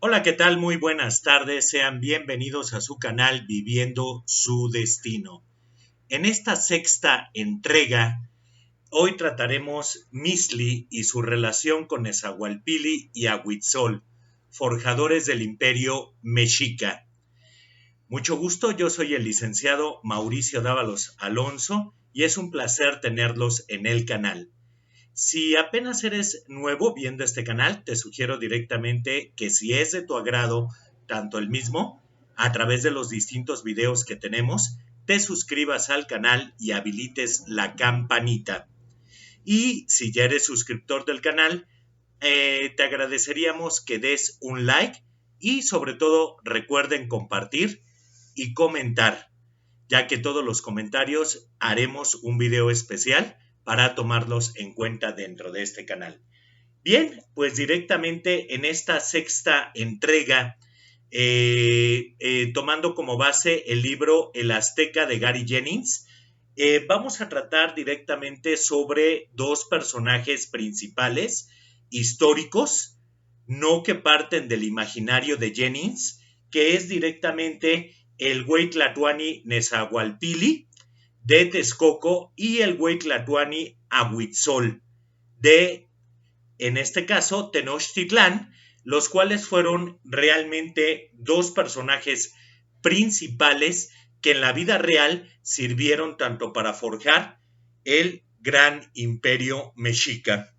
Hola, ¿qué tal? Muy buenas tardes. Sean bienvenidos a su canal Viviendo su Destino. En esta sexta entrega, hoy trataremos Mixtli y su relación con Nezahualpili y Ahuitzol, forjadores del imperio mexica. Mucho gusto, yo soy el licenciado Mauricio Dávalos Alonso y es un placer tenerlos en el canal. Si apenas eres nuevo viendo este canal, te sugiero directamente que si es de tu agrado tanto el mismo, a través de los distintos videos que tenemos, te suscribas al canal y habilites la campanita. Y si ya eres suscriptor del canal, te agradeceríamos que des un like y sobre todo recuerden compartir y comentar, ya que todos los comentarios haremos un video especial para tomarlos en cuenta dentro de este canal. Bien, pues directamente en esta sexta entrega, tomando como base el libro El Azteca de Gary Jennings, vamos a tratar directamente sobre dos personajes principales históricos, no que parten del imaginario de Jennings, que es directamente el güey Tlatuani Nezahualpili de Texcoco y el güey Tlatuani Ahuitzol de, en este caso, Tenochtitlán, los cuales fueron realmente dos personajes principales que en la vida real sirvieron tanto para forjar el gran imperio mexica.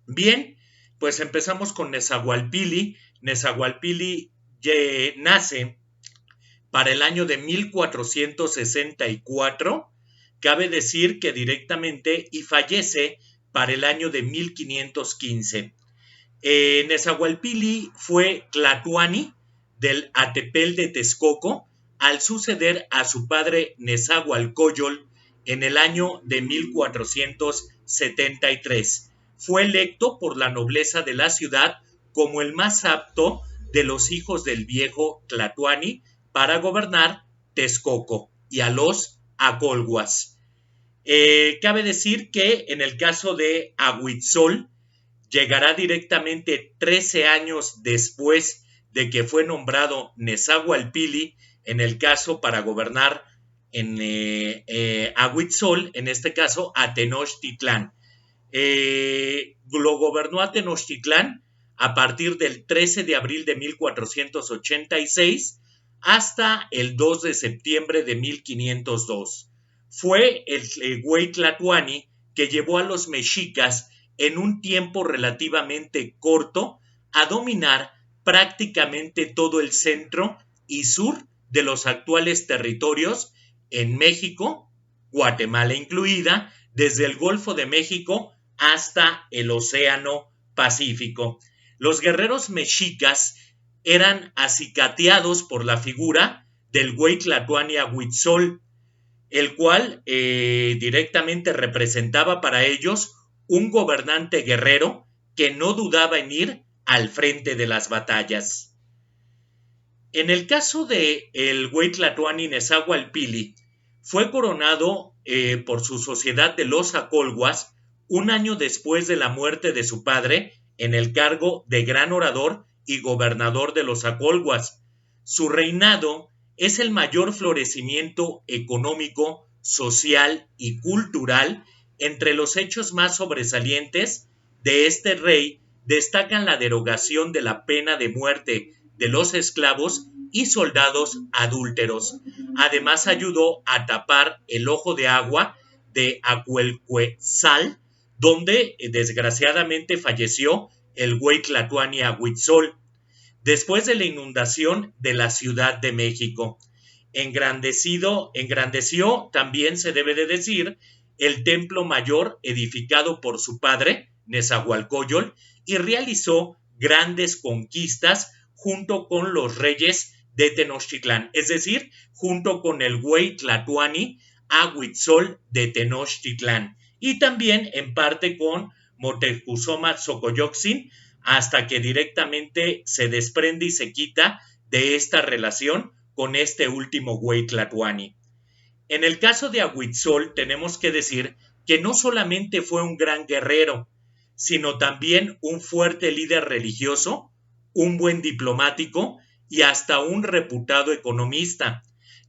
Bien, pues empezamos con Nezahualpili. Nezahualpili nace para el año de 1464, cabe decir que directamente, y fallece para el año de 1515. Nezahualpili fue tlatoani del Atepel de Texcoco al suceder a su padre Nezahualcóyotl en el año de 1473. Fue electo por la nobleza de la ciudad como el más apto de los hijos del viejo tlatoani para gobernar Texcoco y a los acolhuas. Cabe decir que en el caso de Ahuitzol, llegará directamente 13 años después de que fue nombrado Nezahualpili, en el caso para gobernar en Ahuitzol, en este caso a Tenochtitlán. Lo gobernó a Tenochtitlán a partir del 13 de abril de 1486 hasta el 2 de septiembre de 1502. Fue el güey Tlatuani que llevó a los mexicas en un tiempo relativamente corto a dominar prácticamente todo el centro y sur de los actuales territorios en México, Guatemala incluida, desde el Golfo de México hasta el Océano Pacífico. Los guerreros mexicas eran acicateados por la figura del güey Tlatuani Ahuitzol, el cual directamente representaba para ellos un gobernante guerrero que no dudaba en ir al frente de las batallas. En el caso de el güey Tlatuani Nezahualpili, fue coronado por su sociedad de los acolhuas un año después de la muerte de su padre en el cargo de gran orador y gobernador de los acolhuas. Su reinado es el mayor florecimiento económico, social y cultural. Entre los hechos más sobresalientes de este rey destacan la derogación de la pena de muerte de los esclavos y soldados adúlteros. Además ayudó a tapar el ojo de agua de Acuelcuetzal, donde desgraciadamente falleció el güey Tlatuani Ahuitzol, después de la inundación de la Ciudad de México. Engrandeció, también se debe de decir, el templo mayor edificado por su padre, Nezahualcóyotl, y realizó grandes conquistas junto con los reyes de Tenochtitlán, es decir, junto con el güey Tlatuani Ahuitzol de Tenochtitlán, y también en parte con Moctezuma Xocoyotzin, hasta que directamente se desprende y se quita de esta relación con este último güey Tlatuani. En el caso de Ahuitzol tenemos que decir que no solamente fue un gran guerrero, sino también un fuerte líder religioso, un buen diplomático y hasta un reputado economista,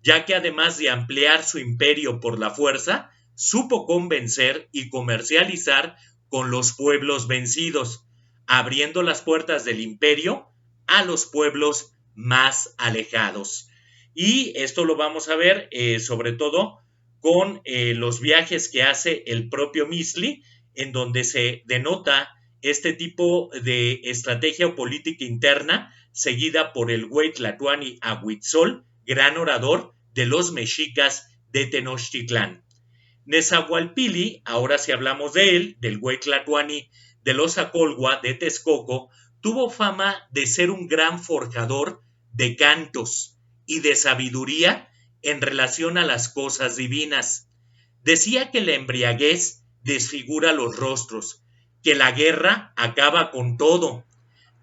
ya que además de ampliar su imperio por la fuerza, supo convencer y comercializar con los pueblos vencidos, abriendo las puertas del imperio a los pueblos más alejados. Y esto lo vamos a ver sobre todo con los viajes que hace el propio Misli, en donde se denota este tipo de estrategia política interna seguida por el güey Tlatuani Ahuitzol, gran orador de los mexicas de Tenochtitlán. Nezahualpili, ahora si hablamos de él, del güey Tlatuani de los Acolhua de Texcoco, tuvo fama de ser un gran forjador de cantos y de sabiduría en relación a las cosas divinas. Decía que la embriaguez desfigura los rostros, que la guerra acaba con todo,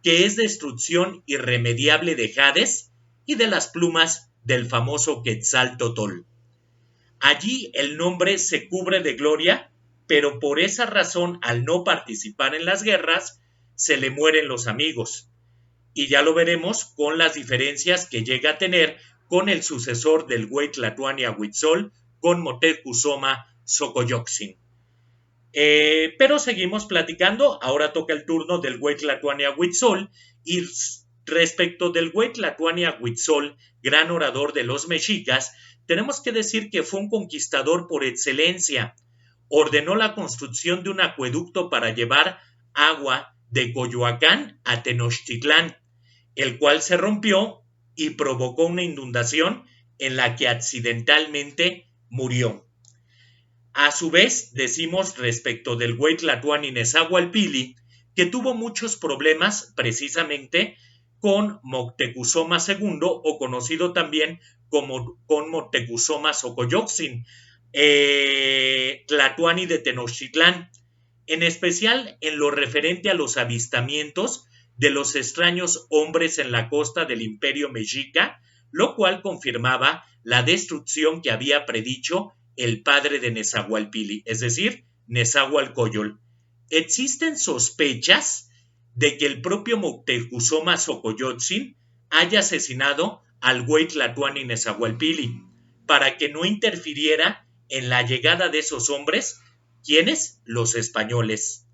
que es destrucción irremediable de Hades y de las plumas del famoso Quetzaltótl. Allí el nombre se cubre de gloria, pero por esa razón, al no participar en las guerras, se le mueren los amigos. Y ya lo veremos con las diferencias que llega a tener con el sucesor del güey Tlatuani Ahuitzol, con Moctezuma Xocoyotzin. Pero seguimos platicando. Ahora toca el turno del güey Tlatuani Ahuitzol. Y respecto del güey Tlatuani Ahuitzol, gran orador de los mexicas, tenemos que decir que fue un conquistador por excelencia. Ordenó la construcción de un acueducto para llevar agua de Coyoacán a Tenochtitlán, el cual se rompió y provocó una inundación en la que accidentalmente murió. A su vez, decimos respecto del güey Tlatuani Nezahualpili que tuvo muchos problemas precisamente con Moctezuma II, o conocido también como con Moctezuma Xocoyotzin, Tlatuani de Tenochtitlán, en especial en lo referente a los avistamientos de los extraños hombres en la costa del imperio mexica, lo cual confirmaba la destrucción que había predicho el padre de Nezahualpili, es decir, Nezahualcóyotl. Existen sospechas de que el propio Moctezuma Xocoyotzin haya asesinado al güey Tlatuani Nezahualpili para que no interfiriera en la llegada de esos hombres. ¿Quiénes? Los españoles.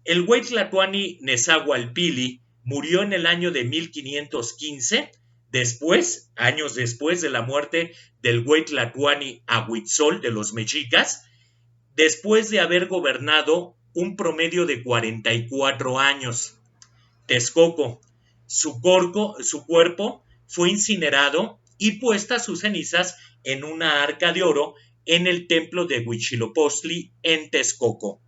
El güey Tlatuani Nezahualpili murió en el año de 1515, años después de la muerte del güey Tlatuani Ahuitzol de los mexicas, después de haber gobernado un promedio de 44 años. Texcoco. Su cuerpo fue incinerado y puestas sus cenizas en una arca de oro en el templo de Huitzilopochtli en Texcoco.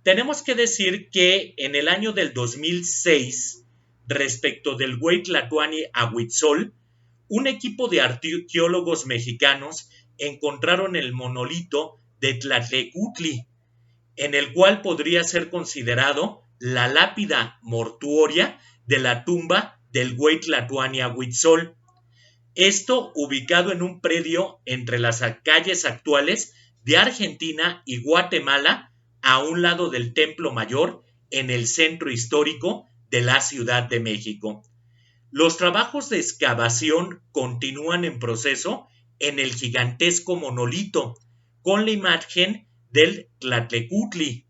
Tenemos que decir que en el año del 2006, respecto del güey Tlatuani Ahuitzol, un equipo de arqueólogos mexicanos encontraron el monolito de Tlatlecutli, en el cual podría ser considerado la lápida mortuoria de la tumba del güey Tlatuani Ahuitzol. Esto ubicado en un predio entre las calles actuales de Argentina y Guatemala, a un lado del Templo Mayor, en el centro histórico de la Ciudad de México. Los trabajos de excavación continúan en proceso en el gigantesco monolito, con la imagen del Tlatlecutli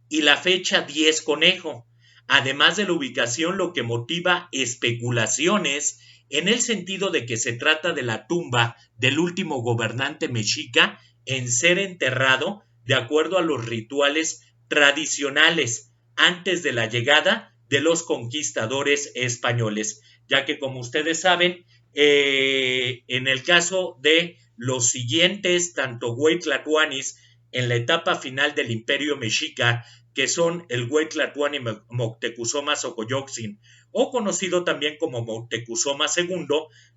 y la fecha 10 conejo, además de la ubicación, lo que motiva especulaciones en el sentido de que se trata de la tumba del último gobernante mexica en ser enterrado de acuerdo a los rituales tradicionales antes de la llegada de los conquistadores españoles, ya que, como ustedes saben, en el caso de los siguientes, tanto güey Tlatuanis en la etapa final del imperio mexica, que son el güey Tlatuani Moctezuma Xocoyotzin, o conocido también como Moctezuma II,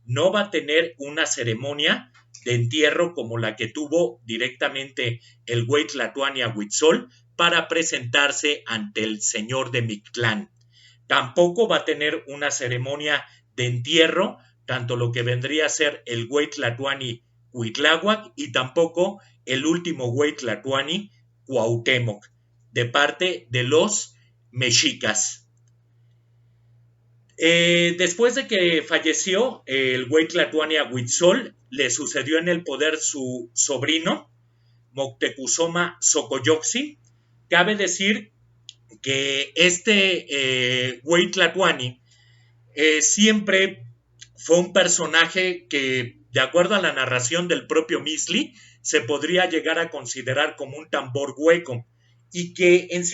no va a tener una ceremonia de entierro como la que tuvo directamente el güey Tlatuani Ahuitzol para presentarse ante el señor de Mictlán. Tampoco va a tener una ceremonia de entierro, tanto lo que vendría a ser el güey Tlatuani Cuitláhuac y tampoco el último güey Tlatuani Cuauhtémoc, de parte de los mexicas. Después de que falleció el güey Tlatuani Huitzol, le sucedió en el poder su sobrino, Moctezuma Xocoyotzin. Cabe decir que este güey Tlatuani siempre fue un personaje que, de acuerdo a la narración del propio Misli, se podría llegar a considerar como un tambor hueco y que en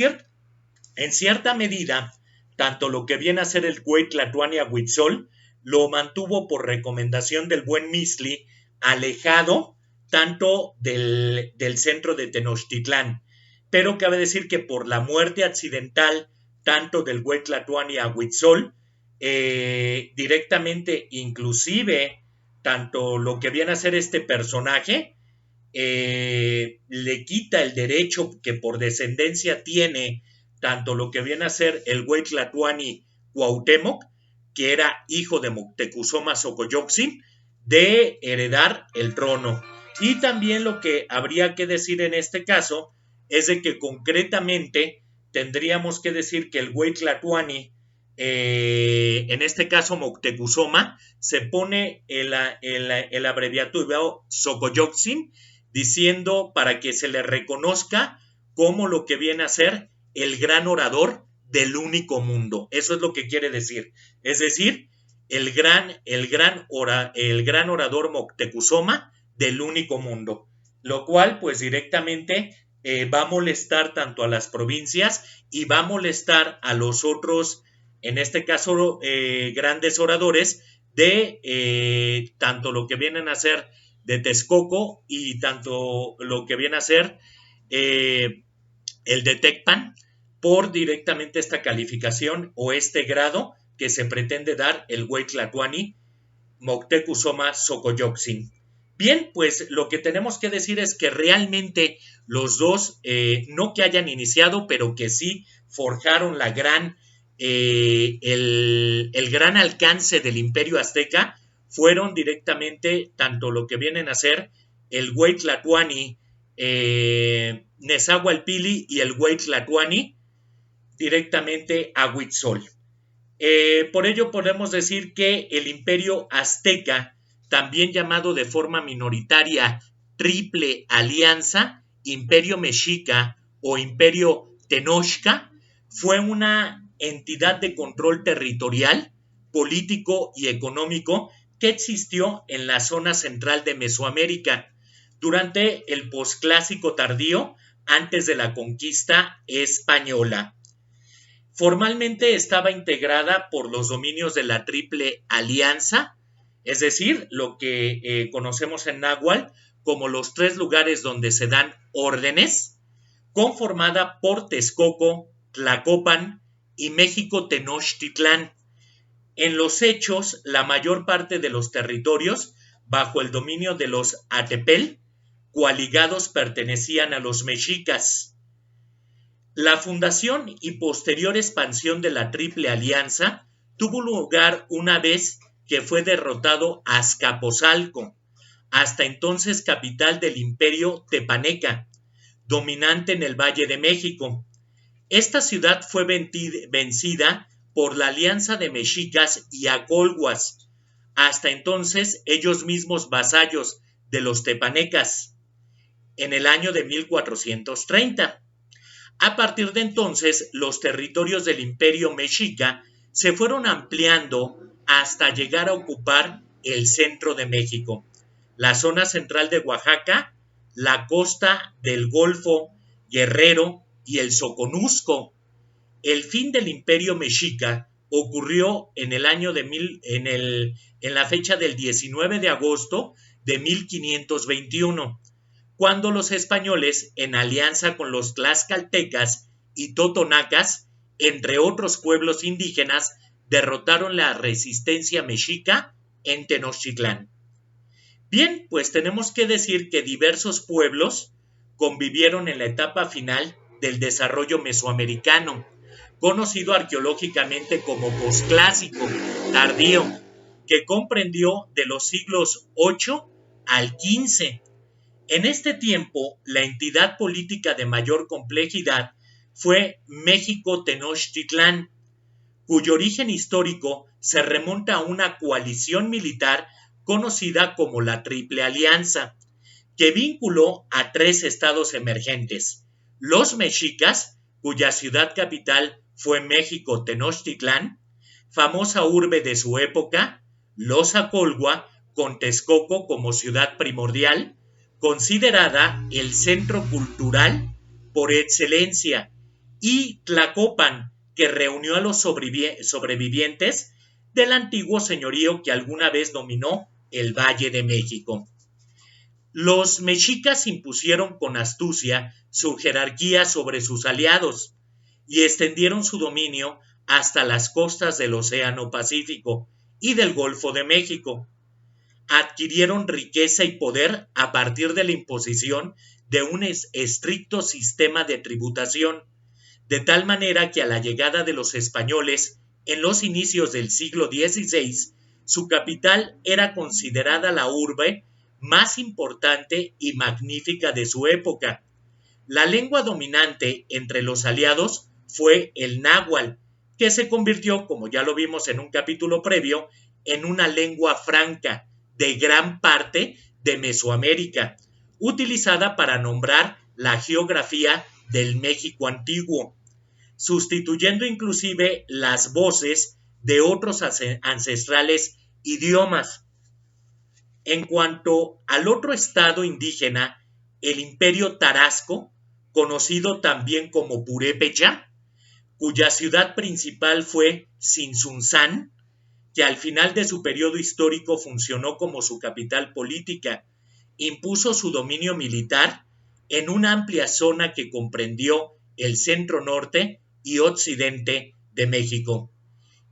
cierta medida, tanto lo que viene a ser el güey Tlatuani Huitzol lo mantuvo por recomendación del buen Misli, alejado tanto del centro de Tenochtitlán. Pero cabe decir que por la muerte accidental tanto del güey Tlatuani Huitzol, directamente, inclusive, tanto lo que viene a ser este personaje, le quita el derecho que por descendencia tiene tanto lo que viene a ser el güey Tlatuani Cuauhtémoc, que era hijo de Moctezuma Xocoyotzin, de heredar el trono. Y también lo que habría que decir en este caso es de que concretamente tendríamos que decir que el güey Tlatuani, en este caso Moctezuma, se pone el abreviaturio Xocoyotzin, diciendo para que se le reconozca como lo que viene a ser el gran orador del único mundo. Eso es lo que quiere decir. Es decir, el gran orador Moctezuma del único mundo. Lo cual, pues directamente va a molestar tanto a las provincias y va a molestar a los otros, en este caso, grandes oradores de tanto lo que vienen a ser de Texcoco y tanto lo que viene a ser el de Tecpan, por directamente esta calificación o este grado que se pretende dar el güey Tlatuani Moctezuma Xocoyotzin. Bien, pues lo que tenemos que decir es que realmente los dos, no que hayan iniciado, pero que sí forjaron el gran alcance del imperio azteca, fueron directamente tanto lo que vienen a ser el güey Tlatuani Nezahualpili y el güey Tlatuani directamente a Huitzol. Por ello podemos decir que el imperio azteca, también llamado de forma minoritaria Triple Alianza, Imperio Mexica o Imperio Tenochca, fue una entidad de control territorial, político y económico que existió en la zona central de Mesoamérica durante el posclásico tardío antes de la conquista española. Formalmente estaba integrada por los dominios de la Triple Alianza, es decir, lo que conocemos en náhuatl como los tres lugares donde se dan órdenes, conformada por Texcoco, Tlacopan y México Tenochtitlán. En los hechos, la mayor parte de los territorios bajo el dominio de los Atepel, coaligados, pertenecían a los mexicas. La fundación y posterior expansión de la Triple Alianza tuvo lugar una vez que fue derrotado Azcapotzalco, hasta entonces capital del Imperio Tepaneca, dominante en el Valle de México. Esta ciudad fue vencida por la alianza de mexicas y acolhuas, hasta entonces ellos mismos vasallos de los tepanecas, en el año de 1430. A partir de entonces, los territorios del Imperio Mexica se fueron ampliando hasta llegar a ocupar el centro de México, la zona central de Oaxaca, la costa del Golfo, Guerrero y el Soconusco. El fin del Imperio Mexica ocurrió en la fecha del 19 de agosto de 1521, cuando los españoles, en alianza con los tlaxcaltecas y totonacas, entre otros pueblos indígenas, derrotaron la resistencia mexica en Tenochtitlán. Bien, pues tenemos que decir que diversos pueblos convivieron en la etapa final del desarrollo mesoamericano, conocido arqueológicamente como posclásico tardío, que comprendió de los siglos VIII al XV. En este tiempo, la entidad política de mayor complejidad fue México Tenochtitlán, cuyo origen histórico se remonta a una coalición militar conocida como la Triple Alianza, que vinculó a tres estados emergentes: los mexicas, cuya ciudad capital fue México Tenochtitlán, famosa urbe de su época; los Acolhua, con Texcoco como ciudad primordial, considerada el centro cultural por excelencia; y Tlacopan, que reunió a los sobrevivientes del antiguo señorío que alguna vez dominó el Valle de México. Los mexicas impusieron con astucia su jerarquía sobre sus aliados y extendieron su dominio hasta las costas del Océano Pacífico y del Golfo de México. Adquirieron riqueza y poder a partir de la imposición de un estricto sistema de tributación, de tal manera que a la llegada de los españoles en los inicios del siglo XVI, su capital era considerada la urbe más importante y magnífica de su época. La lengua dominante entre los aliados fue el náhuatl, que se convirtió, como ya lo vimos en un capítulo previo, en una lengua franca de gran parte de Mesoamérica, utilizada para nombrar la geografía del México antiguo, sustituyendo inclusive las voces de otros ancestrales idiomas. En cuanto al otro estado indígena, el Imperio Tarasco, conocido también como Purépecha, cuya ciudad principal fue Tzintzuntzán, que al final de su periodo histórico funcionó como su capital política, impuso su dominio militar en una amplia zona que comprendió el centro norte y occidente de México.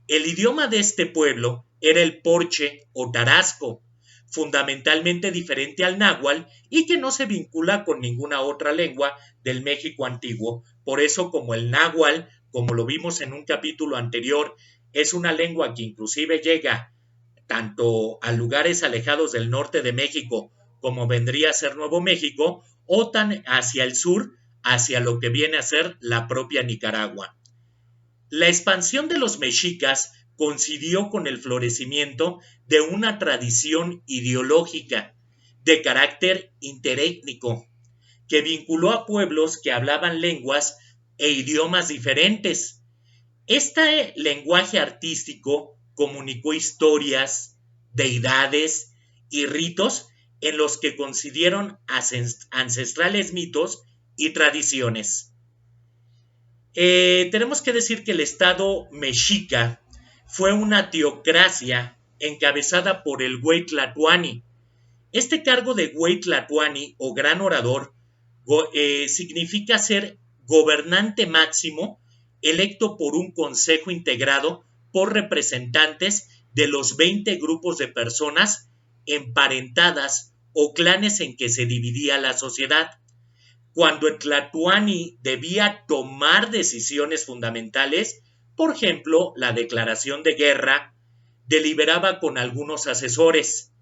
El idioma de este pueblo era el porche o tarasco, fundamentalmente diferente al náhuatl y que no se vincula con ninguna otra lengua del México antiguo. Por eso, como el náhuatl, como lo vimos en un capítulo anterior, es una lengua que inclusive llega tanto a lugares alejados del norte de México como vendría a ser Nuevo México, o tan hacia el sur, hacia lo que viene a ser la propia Nicaragua. La expansión de los mexicas coincidió con el florecimiento de una tradición ideológica de carácter interétnico que vinculó a pueblos que hablaban lenguas e idiomas diferentes. Este lenguaje artístico comunicó historias, deidades y ritos en los que coincidieron ancestrales mitos y tradiciones. Tenemos que decir que el Estado mexica fue una teocracia encabezada por el Güey Tlatoani. Este cargo de Güey Tlatoani o gran orador significa ser gobernante máximo electo por un consejo integrado por representantes de los 20 grupos de personas emparentadas o clanes en que se dividía la sociedad. Cuando el Tlatoani debía tomar decisiones fundamentales, por ejemplo, la declaración de guerra, deliberaba con algunos asesores.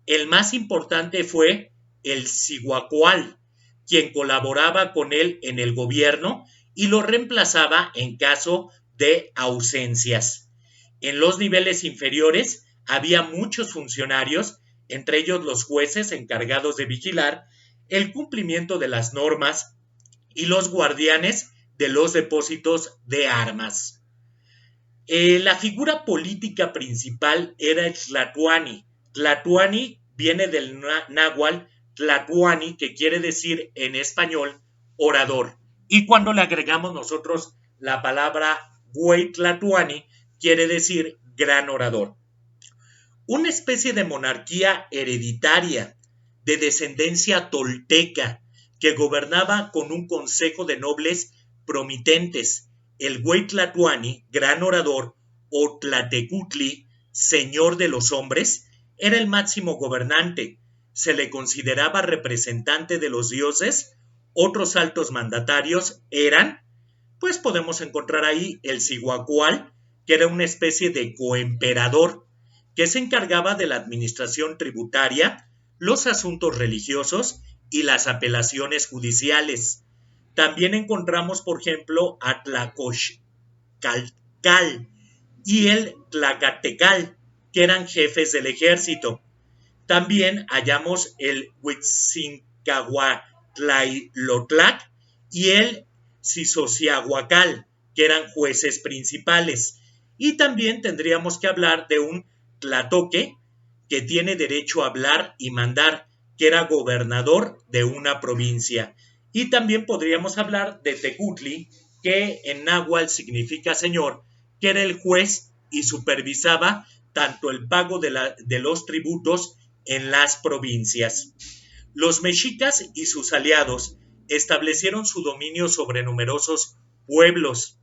El más importante fue el Cihuacual, quien colaboraba con él en el gobierno y lo reemplazaba en caso de ausencias. En los niveles inferiores había muchos funcionarios, entre ellos los jueces encargados de vigilar el cumplimiento de las normas y los guardianes de los depósitos de armas. La figura política principal era el Tlatoani. Tlatoani viene del náhuatl Tlatoani, que quiere decir en español orador. Y cuando le agregamos nosotros la palabra Güey Tlatoani, quiere decir gran orador. Una especie de monarquía hereditaria de descendencia tolteca que gobernaba con un consejo de nobles promitentes. El Güey Tlatoani, gran orador, o Tlatecutli, señor de los hombres, era el máximo gobernante. Se le consideraba representante de los dioses. Otros altos mandatarios eran, pues podemos encontrar ahí el Cihuacual, que era una especie de coemperador, que se encargaba de la administración tributaria, los asuntos religiosos y las apelaciones judiciales. También encontramos, por ejemplo, a Tlacochcalcal, y el Tlacatecal, que eran jefes del ejército. También hallamos el Huitzincahua-Tlailotlac y el Sisociahuacal, que eran jueces principales. Y también tendríamos que hablar de un Tlatoque, que tiene derecho a hablar y mandar, que era gobernador de una provincia. Y también podríamos hablar de Tecutli, que en náhuatl significa señor, que era el juez y supervisaba tanto el pago de los tributos en las provincias. Los mexicas y sus aliados establecieron su dominio sobre numerosos pueblos,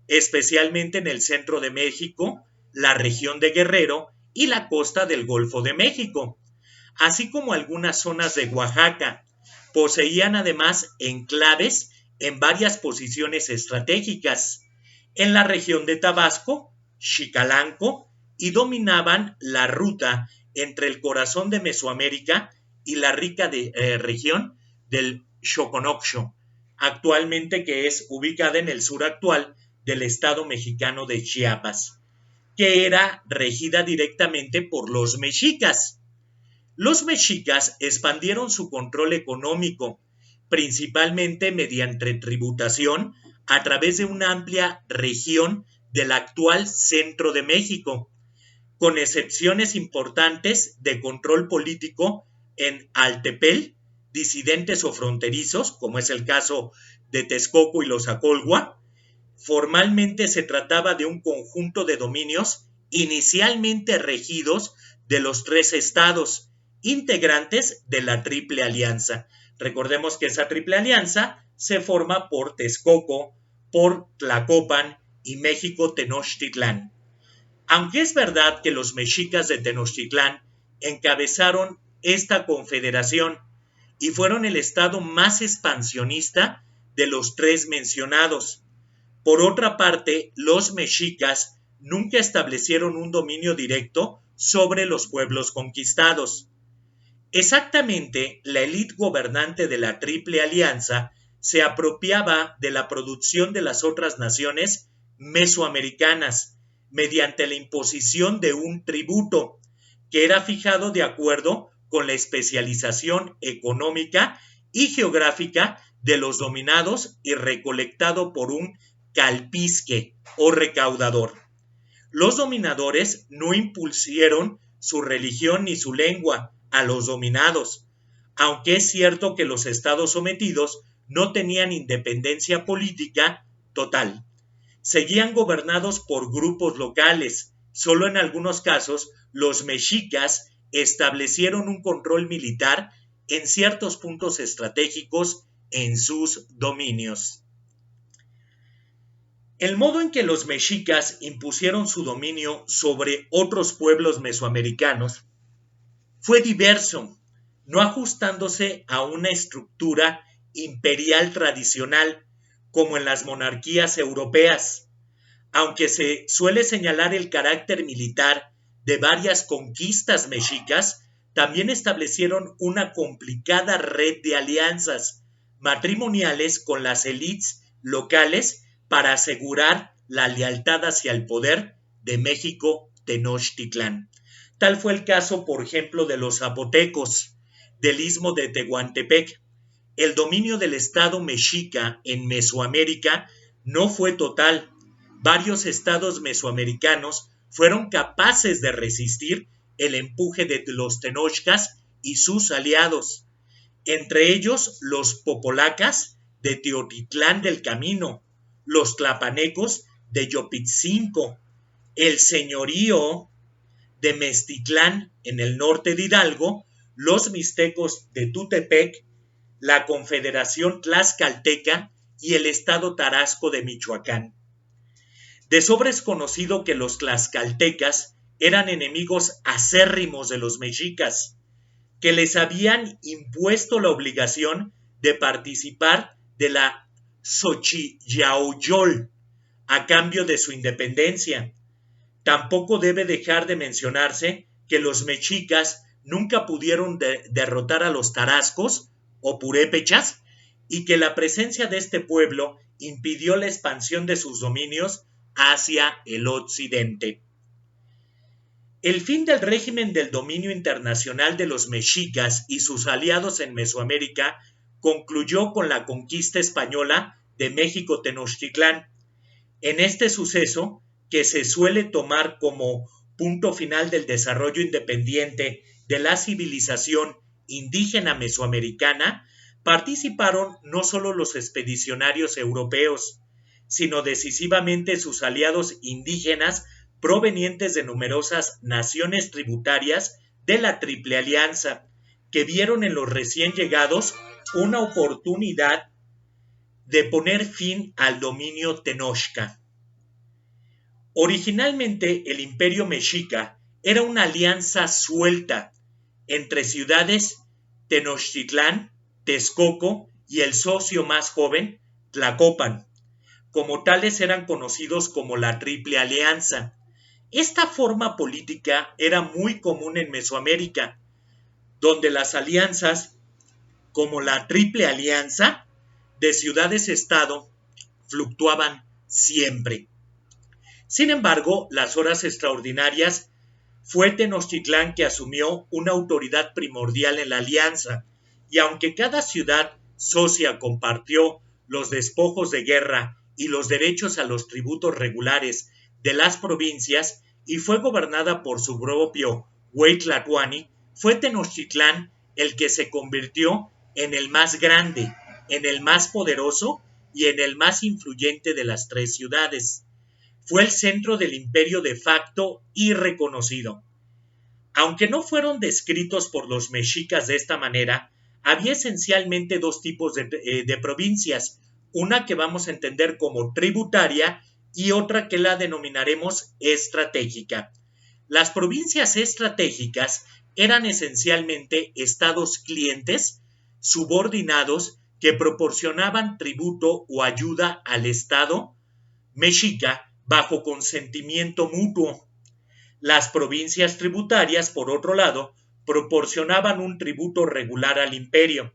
especialmente en el centro de México, la región de Guerrero y la costa del Golfo de México, así como algunas zonas de Oaxaca. Poseían además enclaves en varias posiciones estratégicas en la región de Tabasco, Xicalanco, y dominaban la ruta entre el corazón de Mesoamérica y la rica región del Xoconoxo, actualmente que es ubicada en el sur actual del estado mexicano de Chiapas, que era regida directamente por los mexicas. Los mexicas expandieron su control económico, principalmente mediante tributación a través de una amplia región del actual centro de México, con excepciones importantes de control político en Altepel, disidentes o fronterizos, como es el caso de Texcoco y los Acolhua. Formalmente se trataba de un conjunto de dominios inicialmente regidos de los tres estados, integrantes de la Triple Alianza. Recordemos que esa Triple Alianza se forma por Texcoco, por Tlacopan y México Tenochtitlán. Aunque es verdad que los mexicas de Tenochtitlán encabezaron esta confederación y fueron el estado más expansionista de los tres mencionados. Por otra parte, los mexicas nunca establecieron un dominio directo sobre los pueblos conquistados. Exactamente, la élite gobernante de la Triple Alianza se apropiaba de la producción de las otras naciones mesoamericanas mediante la imposición de un tributo que era fijado de acuerdo con la especialización económica y geográfica de los dominados y recolectado por un calpisque o recaudador. Los dominadores no impusieron su religión ni su lengua a los dominados, aunque es cierto que los estados sometidos no tenían independencia política total. Seguían gobernados por grupos locales. Solo en algunos casos los mexicas establecieron un control militar en ciertos puntos estratégicos en sus dominios. El modo en que los mexicas impusieron su dominio sobre otros pueblos mesoamericanos fue diverso, no ajustándose a una estructura imperial tradicional como en las monarquías europeas, aunque se suele señalar el carácter militar de varias conquistas mexicas. También establecieron una complicada red de alianzas matrimoniales con las élites locales para asegurar la lealtad hacia el poder de México Tenochtitlán. Tal fue el caso, por ejemplo, de los zapotecos del istmo de Tehuantepec. El dominio del estado mexica en Mesoamérica no fue total. Varios estados mesoamericanos fueron capaces de resistir el empuje de los tenochcas y sus aliados, entre ellos los popolacas de Teotitlán del Camino, los tlapanecos de Yopitzinco, el señorío de Meztitlán en el norte de Hidalgo, los mixtecos de Tutepec, la Confederación Tlaxcalteca y el estado Tarasco de Michoacán. De sobra es conocido que los tlaxcaltecas eran enemigos acérrimos de los mexicas, que les habían impuesto la obligación de participar de la Xochiyaoyol a cambio de su independencia. Tampoco debe dejar de mencionarse que los mexicas nunca pudieron derrotar a los tarascos o purépechas y que la presencia de este pueblo impidió la expansión de sus dominios hacia el occidente. El fin del régimen del dominio internacional de los mexicas y sus aliados en Mesoamérica concluyó con la conquista española de México-Tenochtitlán. En este suceso, que se suele tomar como punto final del desarrollo independiente de la civilización indígena mesoamericana, participaron no solo los expedicionarios europeos, sino decisivamente sus aliados indígenas provenientes de numerosas naciones tributarias de la Triple Alianza, que vieron en los recién llegados una oportunidad de poner fin al dominio tenochca. Originalmente el imperio mexica era una alianza suelta entre ciudades Tenochtitlán, Texcoco y el socio más joven, Tlacopan. Como tales eran conocidos como la Triple Alianza. Esta forma política era muy común en Mesoamérica, donde las alianzas, como la Triple Alianza, de ciudades-estado, fluctuaban siempre. Sin embargo, las horas extraordinarias fue Tenochtitlán que asumió una autoridad primordial en la alianza, y aunque cada ciudad socia compartió los despojos de guerra y los derechos a los tributos regulares de las provincias y fue gobernada por su propio Güey Tlatoani, fue Tenochtitlán el que se convirtió en el más grande, en el más poderoso y en el más influyente de las tres ciudades. Fue el centro del imperio de facto y reconocido. Aunque no fueron descritos por los mexicas de esta manera, había esencialmente dos tipos de provincias, una que vamos a entender como tributaria y otra que la denominaremos estratégica. Las provincias estratégicas eran esencialmente estados clientes, subordinados, que proporcionaban tributo o ayuda al estado mexica bajo consentimiento mutuo. Las provincias tributarias, por otro lado, proporcionaban un tributo regular al imperio.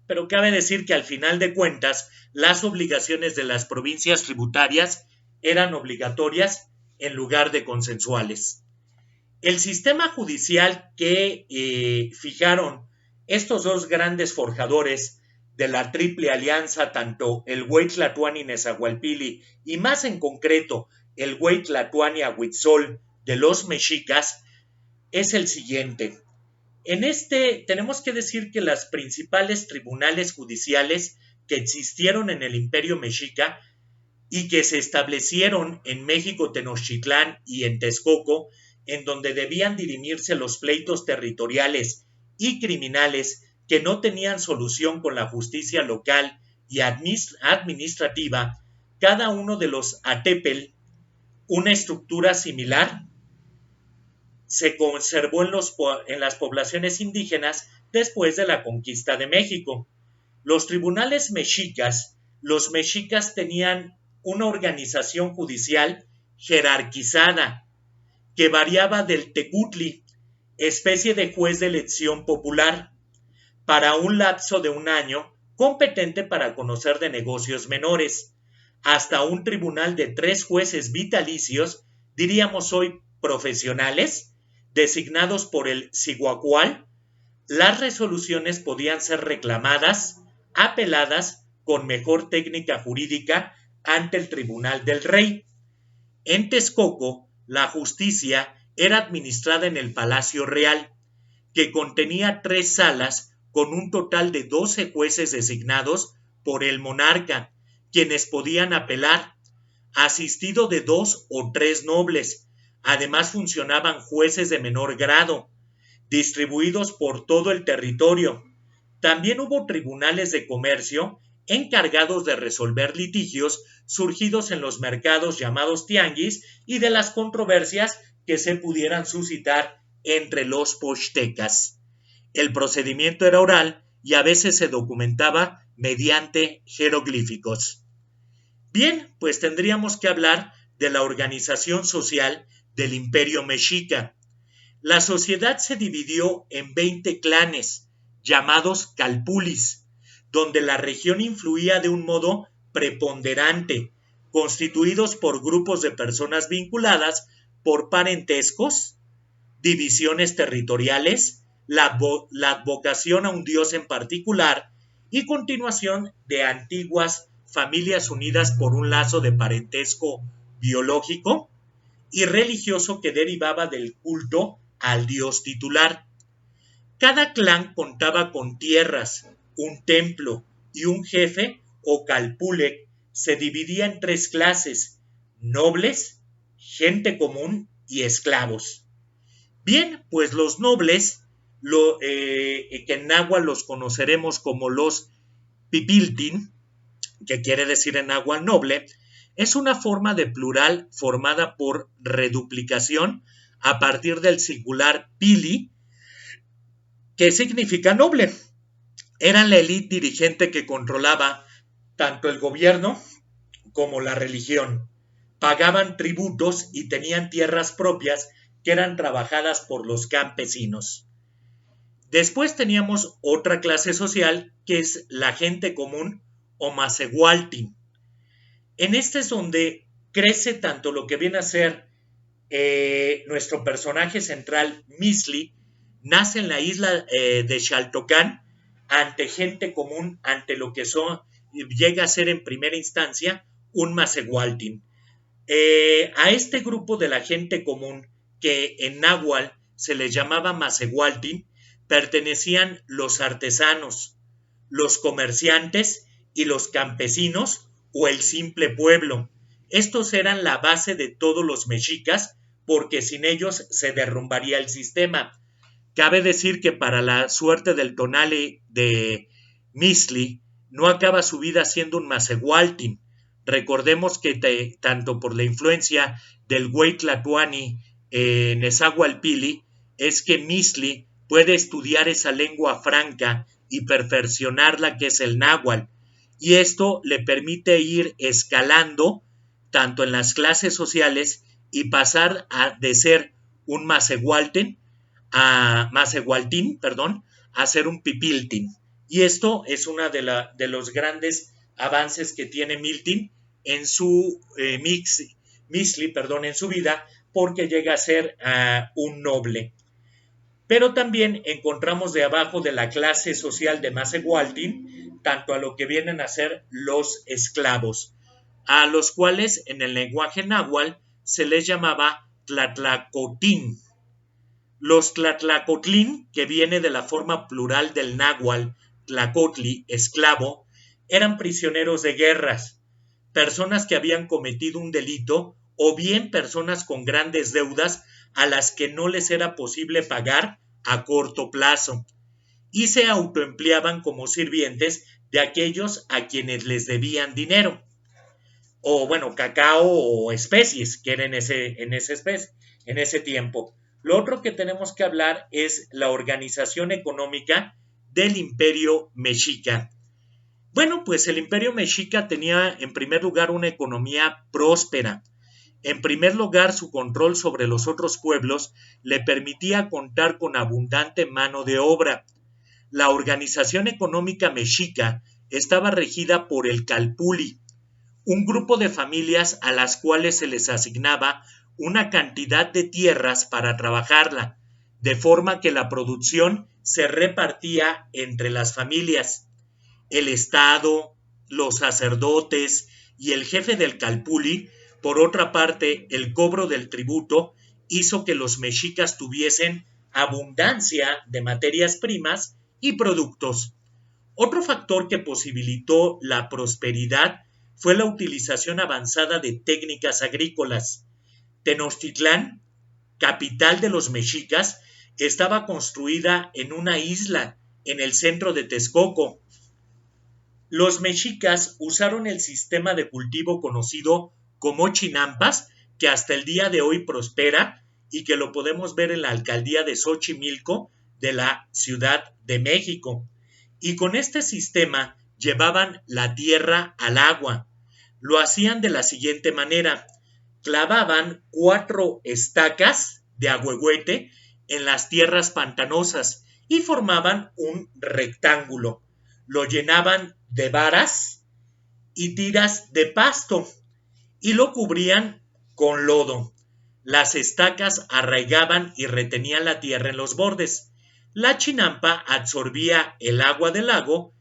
Pero cabe decir que al final de cuentas, las obligaciones de las provincias tributarias eran obligatorias en lugar de consensuales. El sistema judicial que fijaron estos dos grandes forjadores de la Triple Alianza, tanto el Güey Tlatoani Nezahualpili y más en concreto el Güey Tlatoani Ahuitzol de los mexicas, es el siguiente. En este tenemos que decir que las principales tribunales judiciales que existieron en el Imperio Mexica y que se establecieron en México Tenochtitlán y en Texcoco, en donde debían dirimirse los pleitos territoriales y criminales que no tenían solución con la justicia local y administrativa, cada uno de los ATEPEL, una estructura similar, se conservó en las poblaciones indígenas después de la conquista de México. Los tribunales mexicas, los mexicas tenían una organización judicial jerarquizada que variaba del tecutli, especie de juez de elección popular, para un lapso de un año, competente para conocer de negocios menores, hasta un tribunal de 3 jueces vitalicios, diríamos hoy profesionales, designados por el Siguacual. Las resoluciones podían ser reclamadas, apeladas con mejor técnica jurídica ante el Tribunal del Rey. En Texcoco, la justicia era administrada en el Palacio Real, que contenía 3 salas con un total de 12 jueces designados por el monarca, quienes podían apelar, asistido de 2 o 3 nobles. Además funcionaban jueces de menor grado, distribuidos por todo el territorio. También hubo tribunales de comercio encargados de resolver litigios surgidos en los mercados llamados tianguis y de las controversias que se pudieran suscitar entre los pochtecas. El procedimiento era oral y a veces se documentaba mediante jeroglíficos. Bien, pues tendríamos que hablar de la organización social del Imperio Mexica. La sociedad se dividió en 20 clanes, llamados calpulis, donde la región influía de un modo preponderante, constituidos por grupos de personas vinculadas por parentescos, divisiones territoriales, la advocación a un dios en particular y continuación de antiguas familias unidas por un lazo de parentesco biológico y religioso que derivaba del culto al dios titular. Cada clan contaba con tierras, un templo y un jefe o calpulec. Se dividía en 3 clases: nobles, gente común y esclavos. Bien, pues los nobles, que en náhuatl los conoceremos como los pipiltin, que quiere decir en náhuatl noble, es una forma de plural formada por reduplicación a partir del singular pili, que significa noble. Eran la élite dirigente que controlaba tanto el gobierno como la religión. Pagaban tributos y tenían tierras propias que eran trabajadas por los campesinos. Después teníamos otra clase social que es la gente común o Masehualtin. En este es donde crece tanto lo que viene a ser nuestro personaje central, Misli, nace en la isla de Xaltocán ante gente común, ante lo que llega a ser en primera instancia un Masehualtin. A este grupo de la gente común, que en náhuatl se les llamaba Masehualtin, pertenecían los artesanos, los comerciantes y los campesinos o el simple pueblo. Estos eran la base de todos los mexicas, porque sin ellos se derrumbaría el sistema. Cabe decir que para la suerte del tonale de Misli, no acaba su vida siendo un Masehualtin. Recordemos que tanto por la influencia del güey tlatoani Nezahualpili, es que Misli puede estudiar esa lengua franca y perfeccionarla, que es el náhuatl, y esto le permite ir escalando tanto en las clases sociales y pasar de ser un Masehualtin a ser un pipiltin. Y esto es una de los grandes avances que tiene Misli en su vida, porque llega a ser un noble. Pero también encontramos de abajo de la clase social de Masehualtin tanto a lo que vienen a ser los esclavos, a los cuales en el lenguaje náhuatl se les llamaba tlatlacotín. Los tlatlacotlín, que viene de la forma plural del náhuatl tlacotli, esclavo, eran prisioneros de guerras, personas que habían cometido un delito o bien personas con grandes deudas a las que no les era posible pagar a corto plazo, y se autoempleaban como sirvientes de aquellos a quienes les debían dinero, o bueno, cacao o especies, que era en ese tiempo. Lo otro que tenemos que hablar es la organización económica del Imperio Mexica. Bueno, pues el Imperio Mexica tenía en primer lugar una economía próspera. En primer lugar, su control sobre los otros pueblos le permitía contar con abundante mano de obra. La organización económica mexica estaba regida por el calpuli, un grupo de familias a las cuales se les asignaba una cantidad de tierras para trabajarla, de forma que la producción se repartía entre las familias. El Estado, los sacerdotes y el jefe del calpuli, por otra parte, el cobro del tributo hizo que los mexicas tuviesen abundancia de materias primas y productos. Otro factor que posibilitó la prosperidad fue la utilización avanzada de técnicas agrícolas. Tenochtitlán, capital de los mexicas, estaba construida en una isla en el centro de Texcoco. Los mexicas usaron el sistema de cultivo conocido como chinampas, que hasta el día de hoy prospera y que lo podemos ver en la alcaldía de Xochimilco de la Ciudad de México. Y con este sistema llevaban la tierra al agua. Lo hacían de la siguiente manera: clavaban 4 estacas de ahuehuete en las tierras pantanosas y formaban un rectángulo. Lo llenaban de varas y tiras de pasto y lo cubrían con lodo. Las estacas arraigaban y retenían la tierra en los bordes. La chinampa absorbía el agua del lago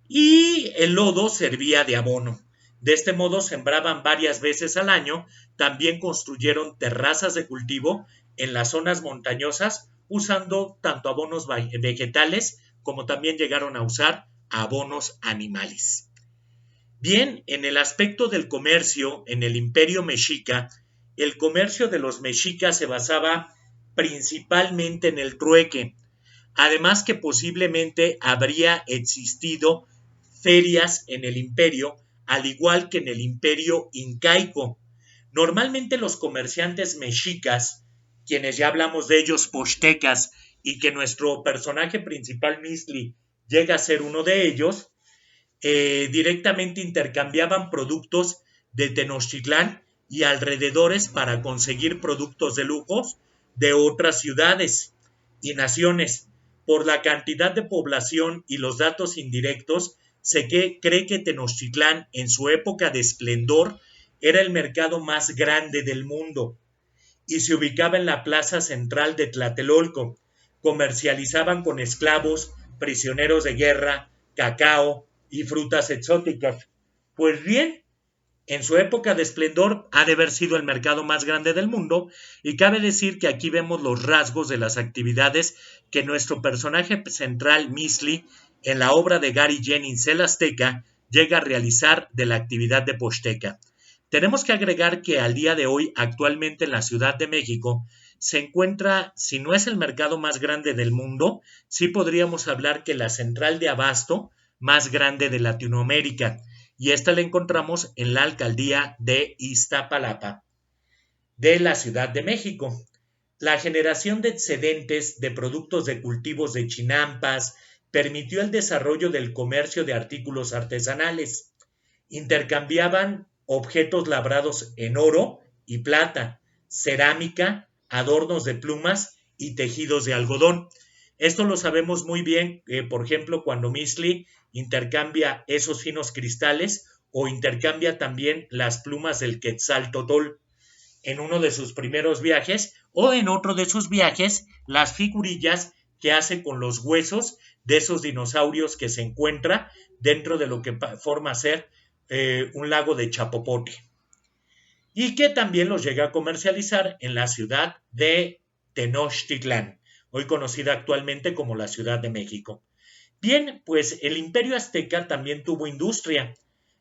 y el lodo servía de abono. De este modo sembraban varias veces al año. También construyeron terrazas de cultivo en las zonas montañosas usando tanto abonos vegetales como también llegaron a usar abonos animales. Bien, en el aspecto del comercio, en el Imperio Mexica, el comercio de los mexicas se basaba principalmente en el trueque, además que posiblemente habría existido ferias en el imperio, al igual que en el imperio incaico. Normalmente los comerciantes mexicas, quienes ya hablamos de ellos pochtecas, y que nuestro personaje principal, Misli, llega a ser uno de ellos, directamente intercambiaban productos de Tenochtitlán y alrededores para conseguir productos de lujos de otras ciudades y naciones. Por la cantidad de población y los datos indirectos, se cree que Tenochtitlán en su época de esplendor era el mercado más grande del mundo y se ubicaba en la plaza central de Tlatelolco. Comercializaban con esclavos, prisioneros de guerra, cacao y frutas exóticas. Pues bien, en su época de esplendor ha de haber sido el mercado más grande del mundo y cabe decir que aquí vemos los rasgos de las actividades que nuestro personaje central, Misli, en la obra de Gary Jennings El Azteca, llega a realizar de la actividad de Posteca. Tenemos que agregar que al día de hoy, actualmente en la Ciudad de México, se encuentra, si no es el mercado más grande del mundo, sí podríamos hablar que la central de abasto más grande de Latinoamérica, y esta la encontramos en la alcaldía de Iztapalapa, de la Ciudad de México. La generación de excedentes de productos de cultivos de chinampas permitió el desarrollo del comercio de artículos artesanales. Intercambiaban objetos labrados en oro y plata, cerámica, adornos de plumas y tejidos de algodón. Esto lo sabemos muy bien, por ejemplo, cuando Misli intercambia esos finos cristales o intercambia también las plumas del Quetzaltotol en uno de sus primeros viajes, o en otro de sus viajes las figurillas que hace con los huesos de esos dinosaurios que se encuentra dentro de lo que forma ser un lago de Chapopote, y que también los llega a comercializar en la ciudad de Tenochtitlán, hoy conocida actualmente como la Ciudad de México. Bien, pues el Imperio Azteca también tuvo industria.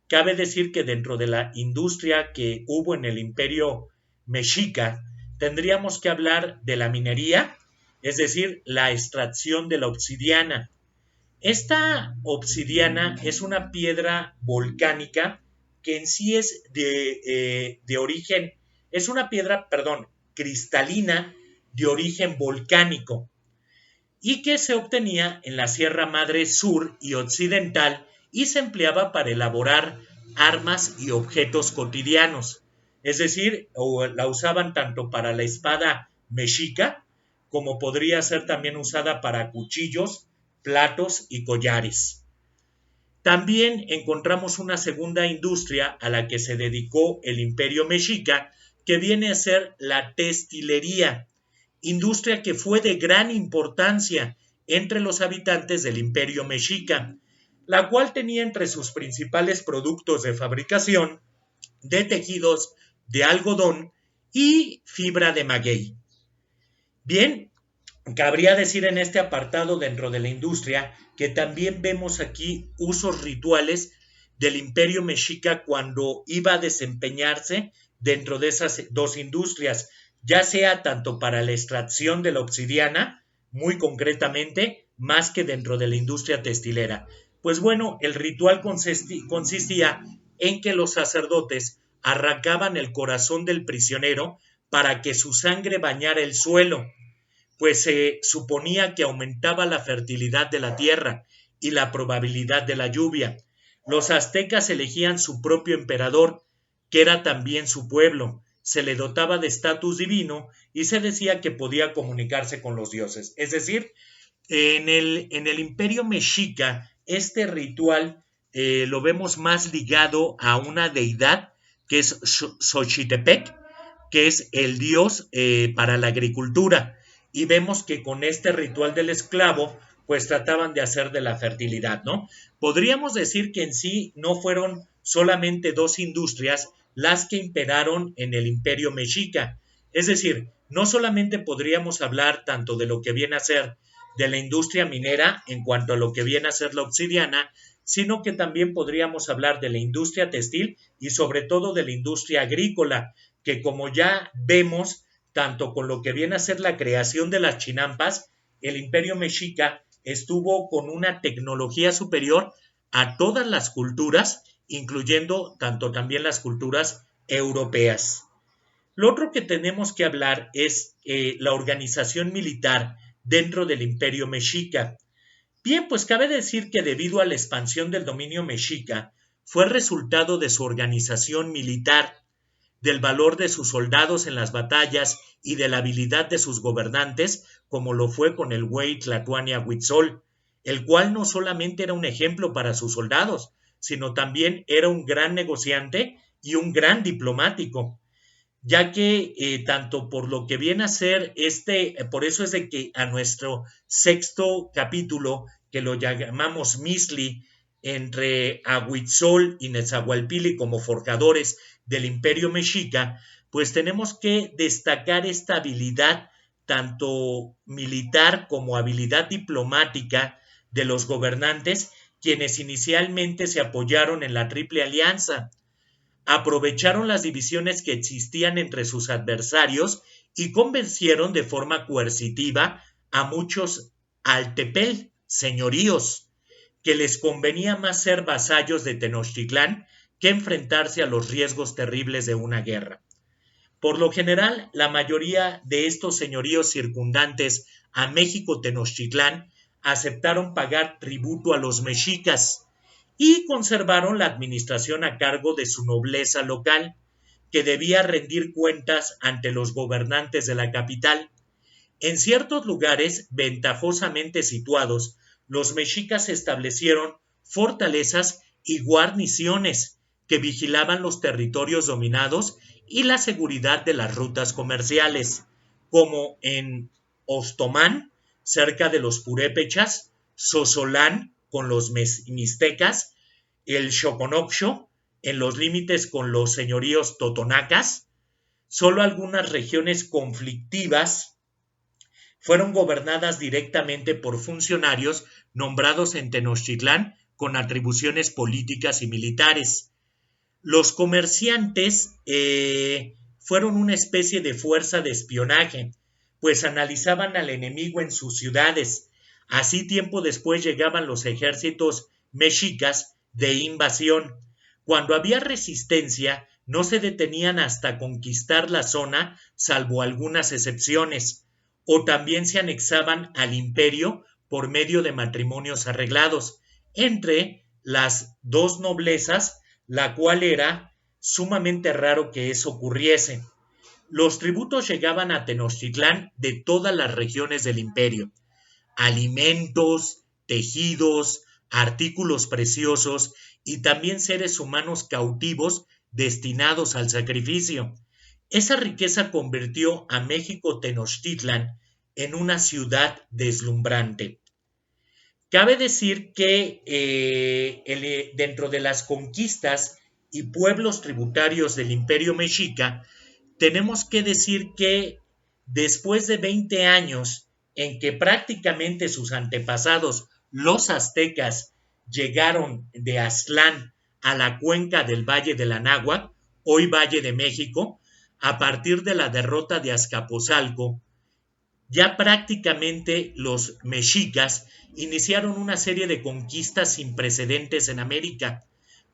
Cabe decir que dentro de la industria que hubo en el Imperio Mexica, tendríamos que hablar de la minería, es decir, la extracción de la obsidiana. Esta obsidiana es una piedra volcánica que en sí es de origen, es una piedra, perdón, cristalina de origen volcánico y que se obtenía en la Sierra Madre Sur y Occidental y se empleaba para elaborar armas y objetos cotidianos. Es decir, la usaban tanto para la espada mexica como podría ser también usada para cuchillos, platos y collares. También encontramos una segunda industria a la que se dedicó el Imperio Mexica, que viene a ser la textilería, industria que fue de gran importancia entre los habitantes del Imperio Mexica, la cual tenía entre sus principales productos de fabricación de tejidos de algodón y fibra de maguey. Bien, cabría decir en este apartado dentro de la industria que también vemos aquí usos rituales del Imperio Mexica cuando iba a desempeñarse dentro de esas dos industrias, ya sea tanto para la extracción de la obsidiana, muy concretamente, más que dentro de la industria textilera. Pues bueno, el ritual consistía en que los sacerdotes arrancaban el corazón del prisionero para que su sangre bañara el suelo, pues se suponía que aumentaba la fertilidad de la tierra y la probabilidad de la lluvia. Los aztecas elegían su propio emperador, que era también su pueblo. Se le dotaba de estatus divino y se decía que podía comunicarse con los dioses. Es decir, en el Imperio Mexica, este ritual lo vemos más ligado a una deidad que es Xochitepec, que es el dios para la agricultura. Y vemos que con este ritual del esclavo, pues trataban de hacer de la fertilidad, ¿no? Podríamos decir que en sí no fueron solamente dos industrias las que imperaron en el imperio mexica. Es decir, no solamente podríamos hablar tanto de lo que viene a ser de la industria minera en cuanto a lo que viene a ser la obsidiana, sino que también podríamos hablar de la industria textil y sobre todo de la industria agrícola, que como ya vemos, tanto con lo que viene a ser la creación de las chinampas, el imperio mexica estuvo con una tecnología superior a todas las culturas, incluyendo tanto también las culturas europeas. Lo otro que tenemos que hablar es la organización militar dentro del imperio mexica. Bien, pues cabe decir que debido a la expansión del dominio mexica, fue resultado de su organización militar, del valor de sus soldados en las batallas y de la habilidad de sus gobernantes, como lo fue con el güey Tlatuani Huitzol, el cual no solamente era un ejemplo para sus soldados, sino también era un gran negociante y un gran diplomático, ya que tanto por lo que viene a ser por eso es de que a nuestro sexto capítulo, que lo llamamos Misli, entre Ahuitzol y Netzahualpili como forjadores del imperio mexica, pues tenemos que destacar esta habilidad tanto militar como habilidad diplomática de los gobernantes, quienes inicialmente se apoyaron en la Triple Alianza, aprovecharon las divisiones que existían entre sus adversarios y convencieron de forma coercitiva a muchos altepel, señoríos, que les convenía más ser vasallos de Tenochtitlán que enfrentarse a los riesgos terribles de una guerra. Por lo general, la mayoría de estos señoríos circundantes a México Tenochtitlán aceptaron pagar tributo a los mexicas y conservaron la administración a cargo de su nobleza local, que debía rendir cuentas ante los gobernantes de la capital. En ciertos lugares ventajosamente situados, los mexicas establecieron fortalezas y guarniciones que vigilaban los territorios dominados y la seguridad de las rutas comerciales, como en Ostomán, cerca de los purépechas, Sosolán, con los mixtecas, el Xoconoxo, en los límites con los señoríos totonacas. Solo algunas regiones conflictivas fueron gobernadas directamente por funcionarios nombrados en Tenochtitlán con atribuciones políticas y militares. Los comerciantes fueron una especie de fuerza de espionaje, pues analizaban al enemigo en sus ciudades. Así tiempo después llegaban los ejércitos mexicas de invasión. Cuando había resistencia, no se detenían hasta conquistar la zona, salvo algunas excepciones, o también se anexaban al imperio por medio de matrimonios arreglados entre las dos noblezas, la cual era sumamente raro que eso ocurriese. Los tributos llegaban a Tenochtitlán de todas las regiones del imperio: alimentos, tejidos, artículos preciosos y también seres humanos cautivos destinados al sacrificio. Esa riqueza convirtió a México Tenochtitlan en una ciudad deslumbrante. Cabe decir que dentro de las conquistas y pueblos tributarios del Imperio Mexica, tenemos que decir que después de 20 años en que prácticamente sus antepasados, los aztecas, llegaron de Aztlán a la cuenca del Valle del Anáhuac, hoy Valle de México, a partir de la derrota de Azcapotzalco, ya prácticamente los mexicas iniciaron una serie de conquistas sin precedentes en América,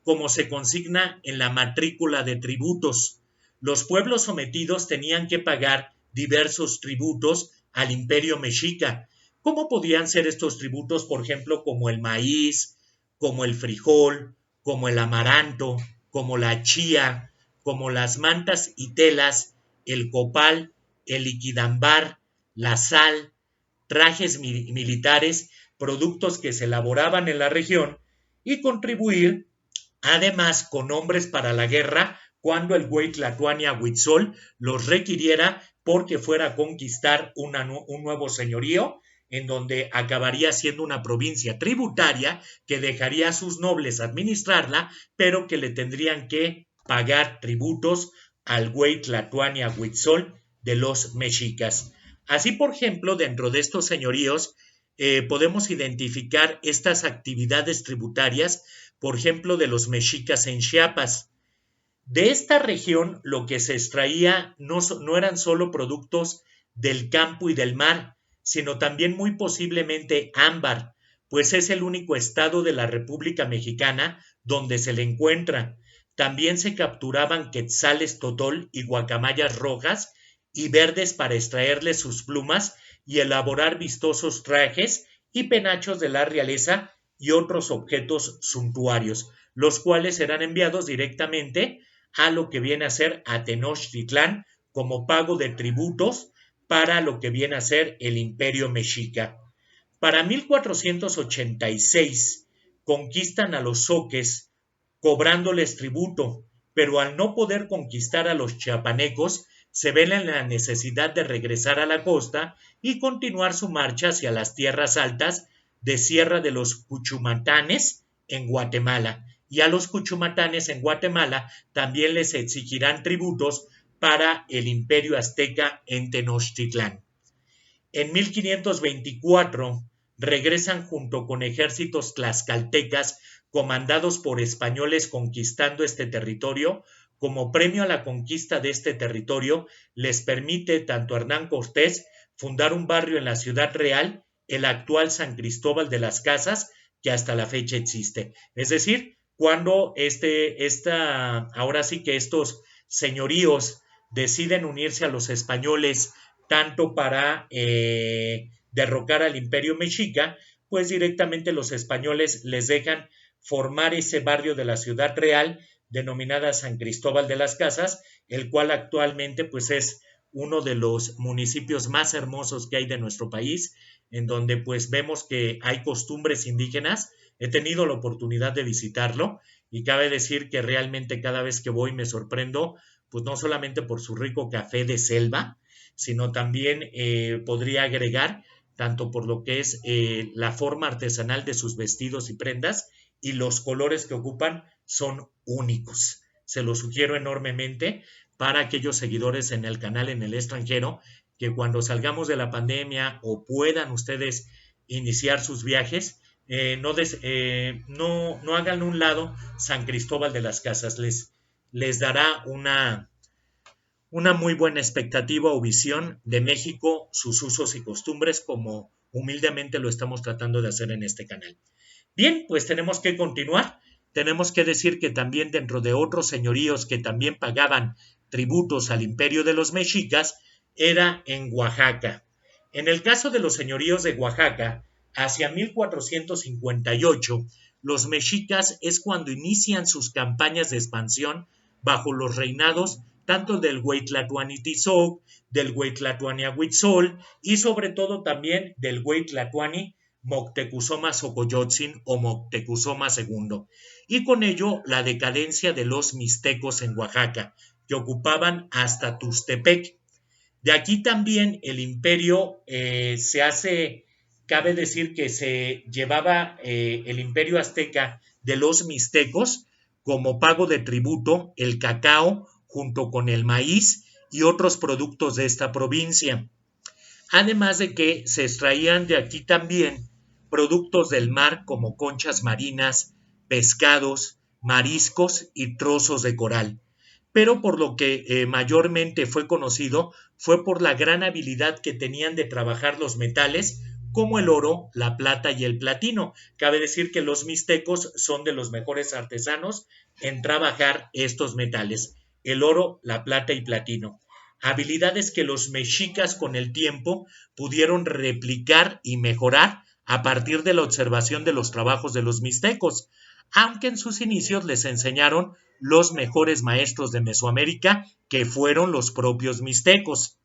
como se consigna en la matrícula de tributos. Los pueblos sometidos tenían que pagar diversos tributos al imperio mexica. ¿Cómo podían ser estos tributos? Por ejemplo, como el maíz, como el frijol, como el amaranto, como la chía, como las mantas y telas, el copal, el liquidambar, la sal, trajes militares, productos que se elaboraban en la región, y contribuir además con hombres para la guerra cuando el güey Tlatoani-Huitzol los requiriera porque fuera a conquistar un nuevo señorío, en donde acabaría siendo una provincia tributaria que dejaría a sus nobles administrarla, pero que le tendrían que pagar tributos al güey Tlatoani-Huitzol de los mexicas. Así, por ejemplo, dentro de estos señoríos podemos identificar estas actividades tributarias, por ejemplo, de los mexicas en Chiapas. De esta región lo que se extraía no eran solo productos del campo y del mar, sino también muy posiblemente ámbar, pues es el único estado de la República Mexicana donde se le encuentra. También se capturaban quetzales totol y guacamayas rojas y verdes para extraerles sus plumas y elaborar vistosos trajes y penachos de la realeza y otros objetos suntuarios, los cuales serán enviados directamente a lo que viene a ser a Tenochtitlán como pago de tributos para lo que viene a ser el Imperio Mexica. Para 1486 conquistan a los zoques cobrándoles tributo, pero al no poder conquistar a los chiapanecos, se ven en la necesidad de regresar a la costa y continuar su marcha hacia las tierras altas de Sierra de los Cuchumatanes en Guatemala. Y a los cuchumatanes en Guatemala también les exigirán tributos para el imperio azteca en Tenochtitlán. En 1524 regresan junto con ejércitos tlaxcaltecas comandados por españoles conquistando este territorio. Como premio a la conquista de este territorio, les permite tanto a Hernán Cortés fundar un barrio en la Ciudad Real, el actual San Cristóbal de las Casas, que hasta la fecha existe. Es decir, cuando ahora sí que estos señoríos deciden unirse a los españoles tanto para derrocar al Imperio Mexica, pues directamente los españoles les dejan formar ese barrio de la Ciudad Real denominada San Cristóbal de las Casas, el cual actualmente pues es uno de los municipios más hermosos que hay de nuestro país, en donde pues vemos que hay costumbres indígenas. He tenido la oportunidad de visitarlo y cabe decir que realmente cada vez que voy me sorprendo, pues no solamente por su rico café de selva, sino también podría agregar tanto por lo que es la forma artesanal de sus vestidos y prendas y los colores que ocupan son únicos. Se los sugiero enormemente para aquellos seguidores en el canal en el extranjero, que cuando salgamos de la pandemia o puedan ustedes iniciar sus viajes, no hagan un lado San Cristóbal de las Casas, les dará una muy buena expectativa o visión de México, sus usos y costumbres, como humildemente lo estamos tratando de hacer en este canal. Bien, pues tenemos que continuar. Tenemos que decir que también dentro de otros señoríos que también pagaban tributos al imperio de los mexicas, era en Oaxaca. En el caso de los señoríos de Oaxaca, hacia 1458, los mexicas es cuando inician sus campañas de expansión bajo los reinados tanto del güey Tlatoani-Tizoc, del güey Tlatoani-Huitzol y sobre todo también del güey Tlatoani Moctezuma Xocoyotzin o Moctezuma II, y con ello la decadencia de los mixtecos en Oaxaca, que ocupaban hasta Tuxtepec. De aquí también el imperio cabe decir que se llevaba el imperio azteca de los mixtecos como pago de tributo el cacao junto con el maíz y otros productos de esta provincia. Además de que se extraían de aquí también productos del mar como conchas marinas, pescados, mariscos y trozos de coral. Pero por lo que mayormente fue conocido fue por la gran habilidad que tenían de trabajar los metales como el oro, la plata y el platino. Cabe decir que los mixtecos son de los mejores artesanos en trabajar estos metales, el oro, la plata y platino. Habilidades que los mexicas con el tiempo pudieron replicar y mejorar a partir de la observación de los trabajos de los mixtecos, aunque en sus inicios les enseñaron los mejores maestros de Mesoamérica, que fueron los propios mixtecos.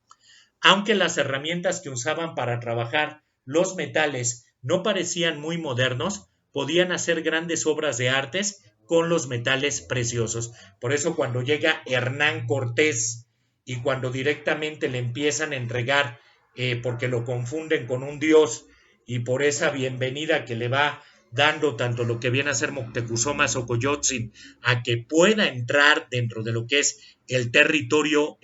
Aunque las herramientas que usaban para trabajar los metales no parecían muy modernos, podían hacer grandes obras de artes con los metales preciosos. Por eso cuando llega Hernán Cortés y cuando directamente le empiezan a entregar, porque lo confunden con un dios, y por esa bienvenida que le va dando tanto lo que viene a ser Moctezuma Xocoyotzin a que pueda entrar dentro de lo que es el territorio,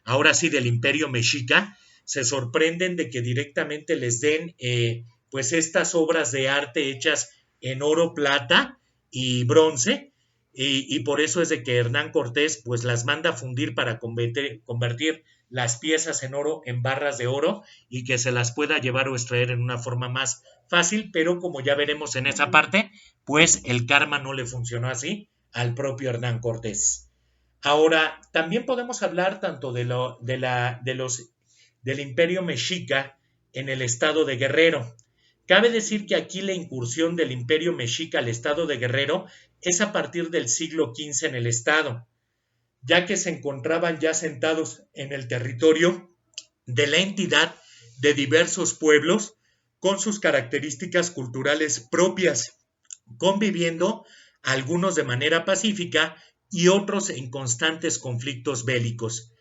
ahora sí, del Imperio Mexica, se sorprenden de que directamente les den pues estas obras de arte hechas en oro, plata y bronce, y por eso es de que Hernán Cortés pues las manda a fundir para convertir las piezas en oro en barras de oro y que se las pueda llevar o extraer en una forma más fácil, pero como ya veremos en esa parte, pues el karma no le funcionó así al propio Hernán Cortés. Ahora, también podemos hablar tanto del Imperio Mexica en el estado de Guerrero. Cabe decir que aquí la incursión del Imperio Mexica al estado de Guerrero es a partir del siglo XV en el estado, ya que se encontraban ya sentados en el territorio de la entidad de diversos pueblos con sus características culturales propias, conviviendo algunos de manera pacífica y otros en constantes conflictos bélicos.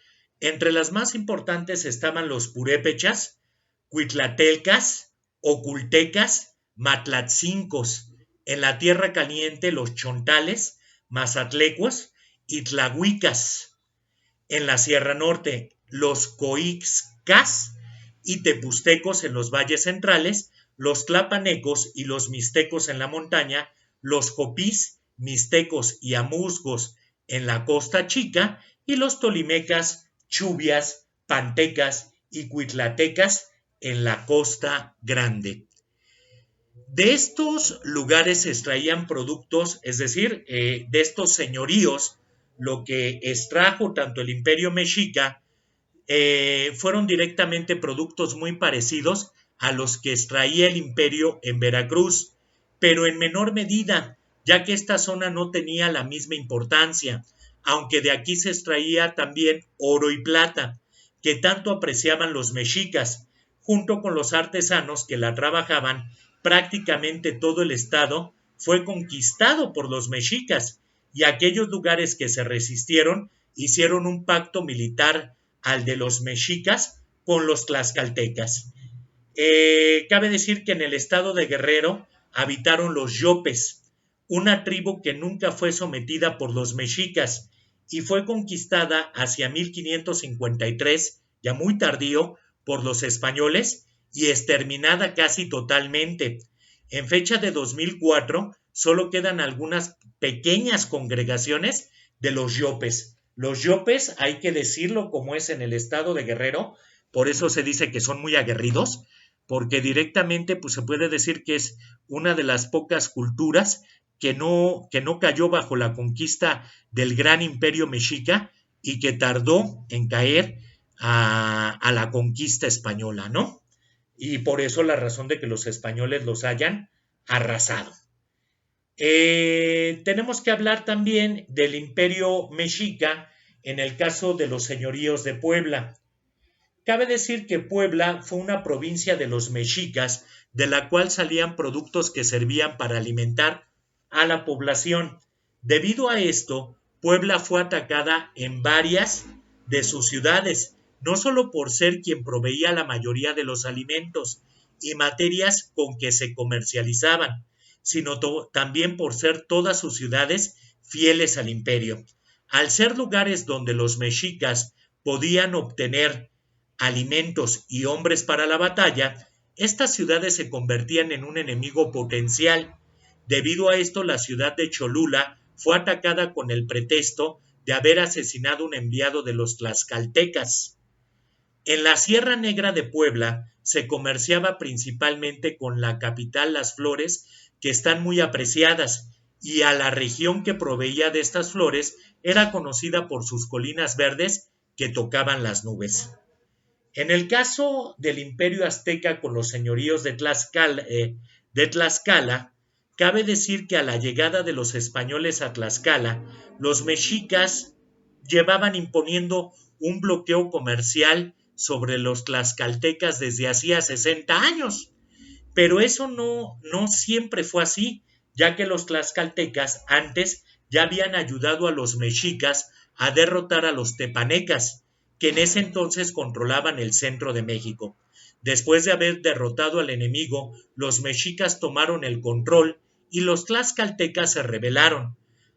Entre las más importantes estaban los purépechas, cuitlatelcas, ocultecas, matlatzincos, en la tierra caliente los chontales, mazatlecuas y tlahuicas, en la Sierra Norte los coixcas y tepustecos en los valles centrales, los tlapanecos y los mixtecos en la montaña, los copís, mixtecos y amuzgos en la costa chica y los tolimecas, chubias, pantecas y cuitlatecas en la costa grande. De estos lugares se extraían productos, es decir, de estos señoríos, lo que extrajo tanto el Imperio Mexica fueron directamente productos muy parecidos a los que extraía el Imperio en Veracruz, pero en menor medida, ya que esta zona no tenía la misma importancia, aunque de aquí se extraía también oro y plata, que tanto apreciaban los mexicas, junto con los artesanos que la trabajaban. Prácticamente todo el estado fue conquistado por los mexicas, y aquellos lugares que se resistieron hicieron un pacto militar al de los mexicas con los tlaxcaltecas. Cabe decir que en el estado de Guerrero habitaron los yopes, una tribu que nunca fue sometida por los mexicas y fue conquistada hacia 1553, ya muy tardío, por los españoles y exterminada casi totalmente. En fecha de 2004, solo quedan algunas pequeñas congregaciones de los yopes. Los yopes, hay que decirlo como es en el estado de Guerrero, por eso se dice que son muy aguerridos, porque directamente pues, se puede decir que es una de las pocas culturas que no cayó bajo la conquista del gran imperio mexica y que tardó en caer a la conquista española, ¿no? Y por eso la razón de que los españoles los hayan arrasado. Tenemos que hablar también del Imperio Mexica en el caso de los señoríos de Puebla. Cabe decir que Puebla fue una provincia de los mexicas, de la cual salían productos que servían para alimentar a la población. Debido a esto, Puebla fue atacada en varias de sus ciudades, no solo por ser quien proveía la mayoría de los alimentos y materias con que se comercializaban, sino también por ser todas sus ciudades fieles al imperio. Al ser lugares donde los mexicas podían obtener alimentos y hombres para la batalla, estas ciudades se convertían en un enemigo potencial. Debido a esto, la ciudad de Cholula fue atacada con el pretexto de haber asesinado un enviado de los tlaxcaltecas. En la Sierra Negra de Puebla se comerciaba principalmente con la capital Las Flores, que están muy apreciadas, y a la región que proveía de estas flores era conocida por sus colinas verdes que tocaban las nubes. En el caso del Imperio Azteca con los señoríos de Tlaxcala, cabe decir que a la llegada de los españoles a Tlaxcala, los mexicas llevaban imponiendo un bloqueo comercial sobre los tlaxcaltecas desde hacía 60 años. Pero eso no siempre fue así, ya que los tlaxcaltecas antes ya habían ayudado a los mexicas a derrotar a los tepanecas, que en ese entonces controlaban el centro de México. Después de haber derrotado al enemigo, los mexicas tomaron el control y los tlaxcaltecas se rebelaron.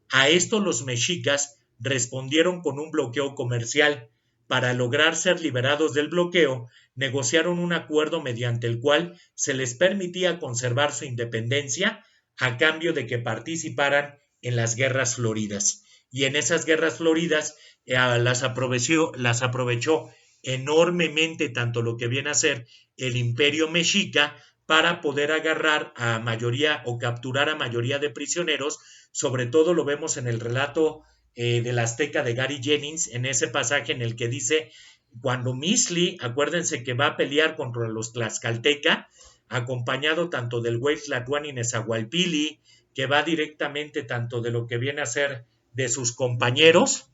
A esto los mexicas respondieron con un bloqueo comercial. Para lograr ser liberados del bloqueo, negociaron un acuerdo mediante el cual se les permitía conservar su independencia a cambio de que participaran en las guerras floridas. Y en esas guerras floridas las aprovechó enormemente tanto lo que viene a ser el imperio mexica para poder agarrar a mayoría o capturar a mayoría de prisioneros. Sobre todo lo vemos en el relato del Azteca de Gary Jennings, en ese pasaje en el que dice, cuando Misli, acuérdense que va a pelear contra los Tlaxcalteca, acompañado tanto del güey Tlatuani Nezahualpili, que va directamente tanto de lo que viene a ser de sus compañeros,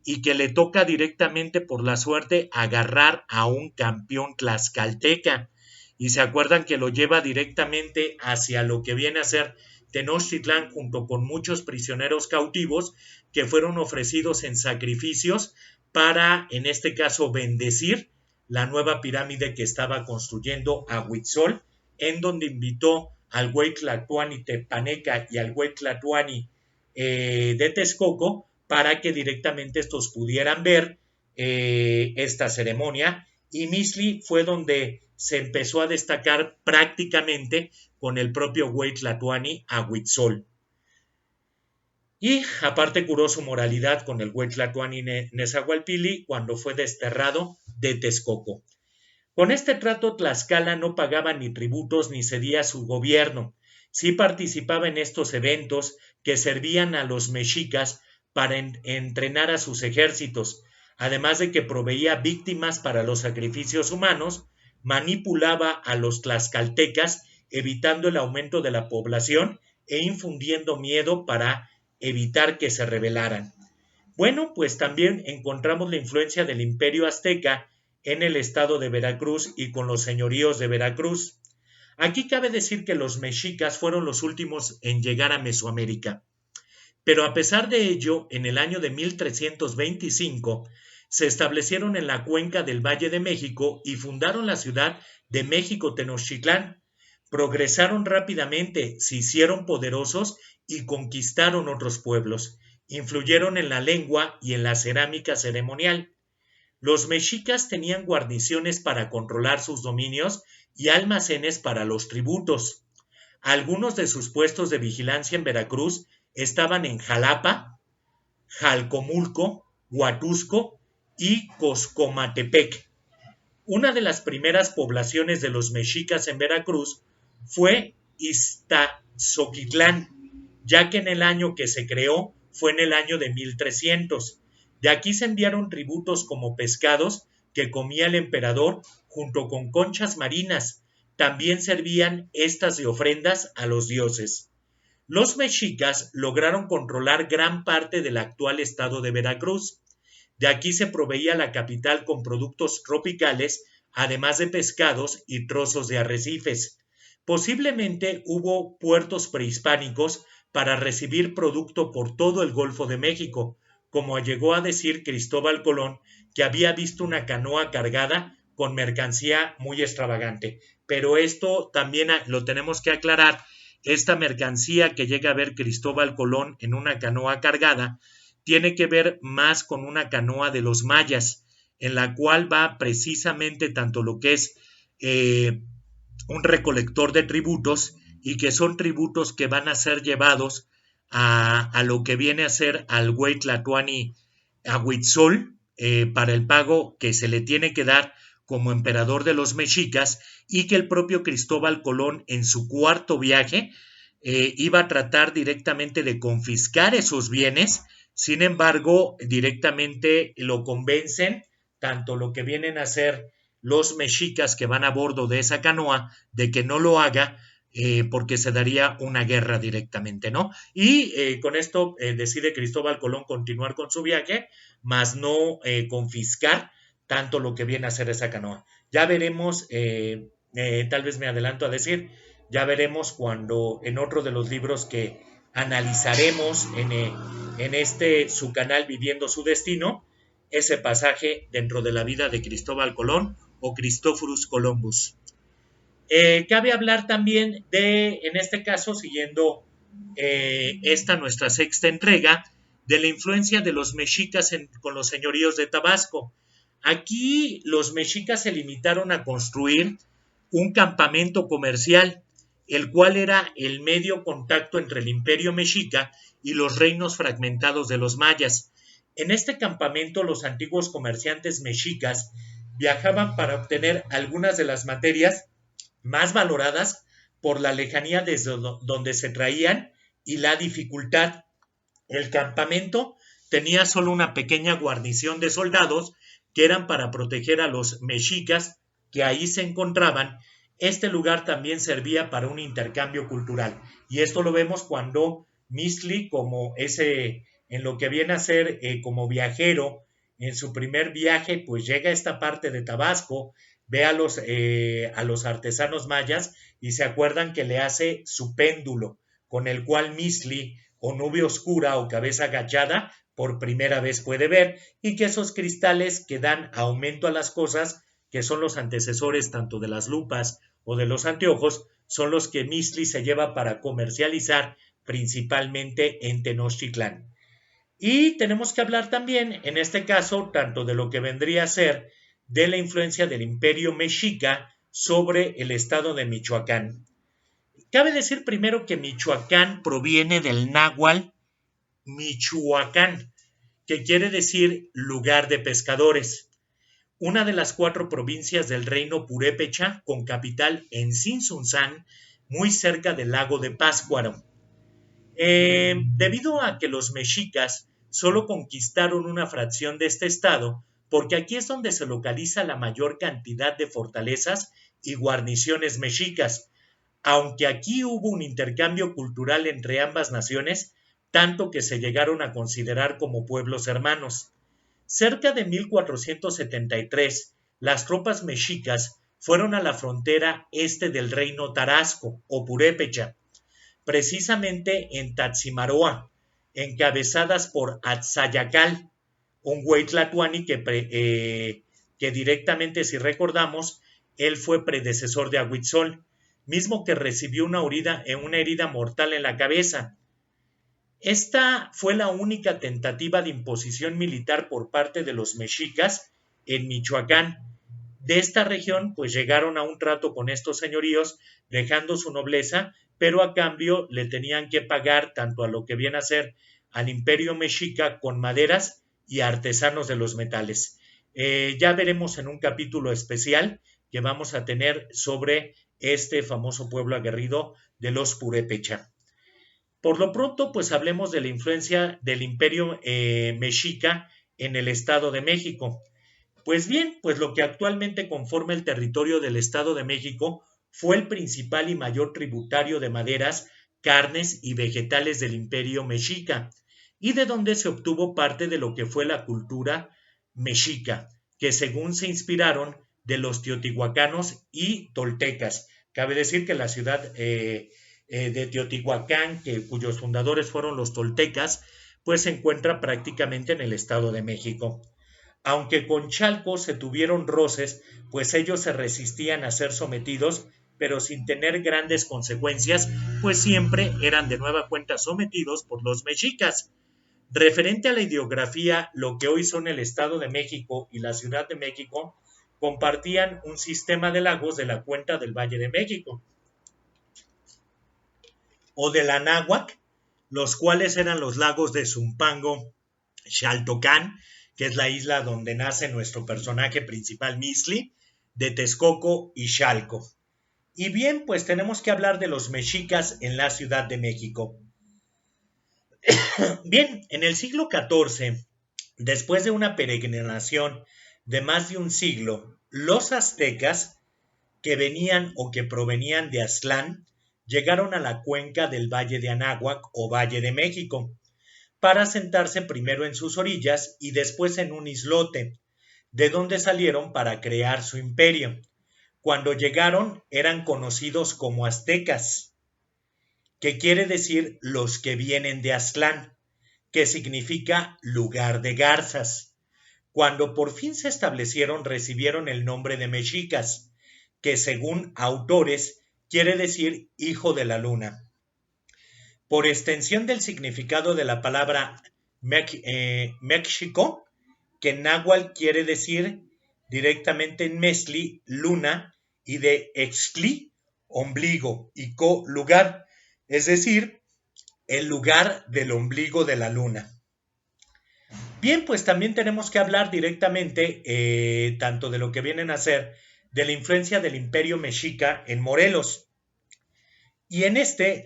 y que le toca directamente por la suerte agarrar a un campeón tlaxcalteca. Y se acuerdan que lo lleva directamente hacia lo que viene a ser Tenochtitlán junto con muchos prisioneros cautivos que fueron ofrecidos en sacrificios para, en este caso, bendecir la nueva pirámide que estaba construyendo Ahuitzol, en donde invitó al güey Tlatuani Tepaneca y al güey Tlatuani de Texcoco para que directamente estos pudieran ver esta ceremonia. Y Misli fue donde se empezó a destacar prácticamente con el propio güey Tlatuani Ahuitzol. Y aparte curó su moralidad con el güey Tlatuani Nezahualpili cuando fue desterrado de Texcoco. Con este trato Tlaxcala no pagaba ni tributos ni cedía su gobierno. Sí participaba en estos eventos que servían a los mexicas para entrenar a sus ejércitos, además de que proveía víctimas para los sacrificios humanos, manipulaba a los tlaxcaltecas, evitando el aumento de la población e infundiendo miedo para evitar que se rebelaran. Bueno, pues también encontramos la influencia del Imperio Azteca en el estado de Veracruz y con los señoríos de Veracruz. Aquí cabe decir que los mexicas fueron los últimos en llegar a Mesoamérica. Pero a pesar de ello, en el año de 1325 se establecieron en la cuenca del Valle de México y fundaron la ciudad de México Tenochtitlán. Progresaron rápidamente, se hicieron poderosos y conquistaron otros pueblos. Influyeron en la lengua y en la cerámica ceremonial. Los mexicas tenían guarniciones para controlar sus dominios y almacenes para los tributos. Algunos de sus puestos de vigilancia en Veracruz estaban en Jalapa, Jalcomulco, Huatusco y Coscomatepec. Una de las primeras poblaciones de los mexicas en Veracruz fue Iztazoquitlán, ya que en el año que se creó fue en el año de 1300. De aquí se enviaron tributos como pescados que comía el emperador junto con conchas marinas. También servían estas de ofrendas a los dioses. Los mexicas lograron controlar gran parte del actual estado de Veracruz. De aquí se proveía la capital con productos tropicales, además de pescados y trozos de arrecifes. Posiblemente hubo puertos prehispánicos para recibir producto por todo el Golfo de México, como llegó a decir Cristóbal Colón, que había visto una canoa cargada con mercancía muy extravagante. Pero esto también lo tenemos que aclarar. Esta mercancía que llega a ver Cristóbal Colón en una canoa cargada tiene que ver más con una canoa de los mayas, en la cual va precisamente tanto lo que es un recolector de tributos y que son tributos que van a ser llevados a lo que viene a ser al güey Tlatuani Ahuitzol para el pago que se le tiene que dar como emperador de los mexicas, y que el propio Cristóbal Colón en su cuarto viaje iba a tratar directamente de confiscar esos bienes. Sin embargo, directamente lo convencen tanto lo que vienen a ser los mexicas que van a bordo de esa canoa de que no lo haga, porque se daría una guerra directamente, ¿no? Y con esto decide Cristóbal Colón continuar con su viaje, más no confiscar tanto lo que viene a ser esa canoa. Ya veremos, tal vez me adelanto a decir, Ya veremos cuando en otro de los libros que analizaremos en este su canal Viviendo su Destino, ese pasaje dentro de la vida de Cristóbal Colón o Christophorus Columbus. Cabe hablar también de, en este caso, siguiendo esta nuestra sexta entrega, de la influencia de los mexicas con los señoríos de Tabasco. Aquí los mexicas se limitaron a construir un campamento comercial, el cual era el medio contacto entre el imperio mexica y los reinos fragmentados de los mayas. En este campamento los antiguos comerciantes mexicas viajaban para obtener algunas de las materias más valoradas por la lejanía desde donde se traían y la dificultad. El campamento tenía solo una pequeña guarnición de soldados que eran para proteger a los mexicas que ahí se encontraban. Este lugar también servía para un intercambio cultural, y esto lo vemos cuando Mixli, como ese, en lo que viene a ser como viajero, en su primer viaje, pues llega a esta parte de Tabasco, ve a los artesanos mayas y se acuerdan que le hace su péndulo, con el cual Mixli, o nube oscura o cabeza agachada, por primera vez puede ver, y que esos cristales que dan aumento a las cosas, que son los antecesores tanto de las lupas o de los anteojos, son los que Mixli se lleva para comercializar principalmente en Tenochtitlán. Y tenemos que hablar también, en este caso, tanto de lo que vendría a ser de la influencia del imperio mexica sobre el estado de Michoacán. Cabe decir primero que Michoacán proviene del náhuatl Michoacán, que quiere decir lugar de pescadores, una de las 4 provincias del reino purépecha, con capital en Tzintzuntzán, muy cerca del lago de Pátzcuaro. Debido a que los mexicas solo conquistaron una fracción de este estado, porque aquí es donde se localiza la mayor cantidad de fortalezas y guarniciones mexicas, aunque aquí hubo un intercambio cultural entre ambas naciones, tanto que se llegaron a considerar como pueblos hermanos. Cerca de 1473, las tropas mexicas fueron a la frontera este del reino Tarasco o Purépecha, precisamente en Taximaroa, encabezadas por Atzayacal, un güey tlatoani que directamente, si recordamos, él fue predecesor de Ahuitzol, mismo que recibió una herida mortal en la cabeza. Esta fue la única tentativa de imposición militar por parte de los mexicas en Michoacán. De esta región, pues llegaron a un trato con estos señoríos, dejando su nobleza, pero a cambio le tenían que pagar tanto a lo que viene a ser al imperio mexica con maderas y artesanos de los metales. Ya veremos en un capítulo especial que vamos a tener sobre este famoso pueblo aguerrido de los Purépecha. Por lo pronto, pues hablemos de la influencia del imperio mexica en el Estado de México. Pues bien, pues lo que actualmente conforma el territorio del Estado de México fue el principal y mayor tributario de maderas, carnes y vegetales del imperio mexica, y de donde se obtuvo parte de lo que fue la cultura mexica, que según se inspiraron de los teotihuacanos y toltecas. Cabe decir que la ciudad de Teotihuacán, cuyos fundadores fueron los toltecas, pues se encuentra prácticamente en el Estado de México. Aunque con Chalco se tuvieron roces, pues ellos se resistían a ser sometidos, pero sin tener grandes consecuencias, pues siempre eran de nueva cuenta sometidos por los mexicas. Referente a la ideografía, lo que hoy son el Estado de México y la Ciudad de México compartían un sistema de lagos de la cuenca del Valle de México o de la Náhuac, los cuales eran los lagos de Zumpango, Xaltocán, que es la isla donde nace nuestro personaje principal Mixli, de Texcoco y Chalco. Y bien, pues tenemos que hablar de los mexicas en la Ciudad de México. Bien, en el siglo XIV, después de una peregrinación de más de un siglo, los aztecas que venían o que provenían de Aztlán llegaron a la cuenca del Valle de Anáhuac o Valle de México, para asentarse primero en sus orillas y después en un islote, de donde salieron para crear su imperio. Cuando llegaron eran conocidos como aztecas, que quiere decir los que vienen de Aztlán, que significa lugar de garzas. Cuando por fin se establecieron, recibieron el nombre de mexicas, que según autores quiere decir hijo de la luna. Por extensión del significado de la palabra México, que en náhuatl quiere decir directamente en mezcli, luna, y de extli, ombligo, y co, lugar, es decir, el lugar del ombligo de la luna. Bien, pues también tenemos que hablar directamente, tanto de lo que vienen a ser, de la influencia del imperio mexica en Morelos. Y en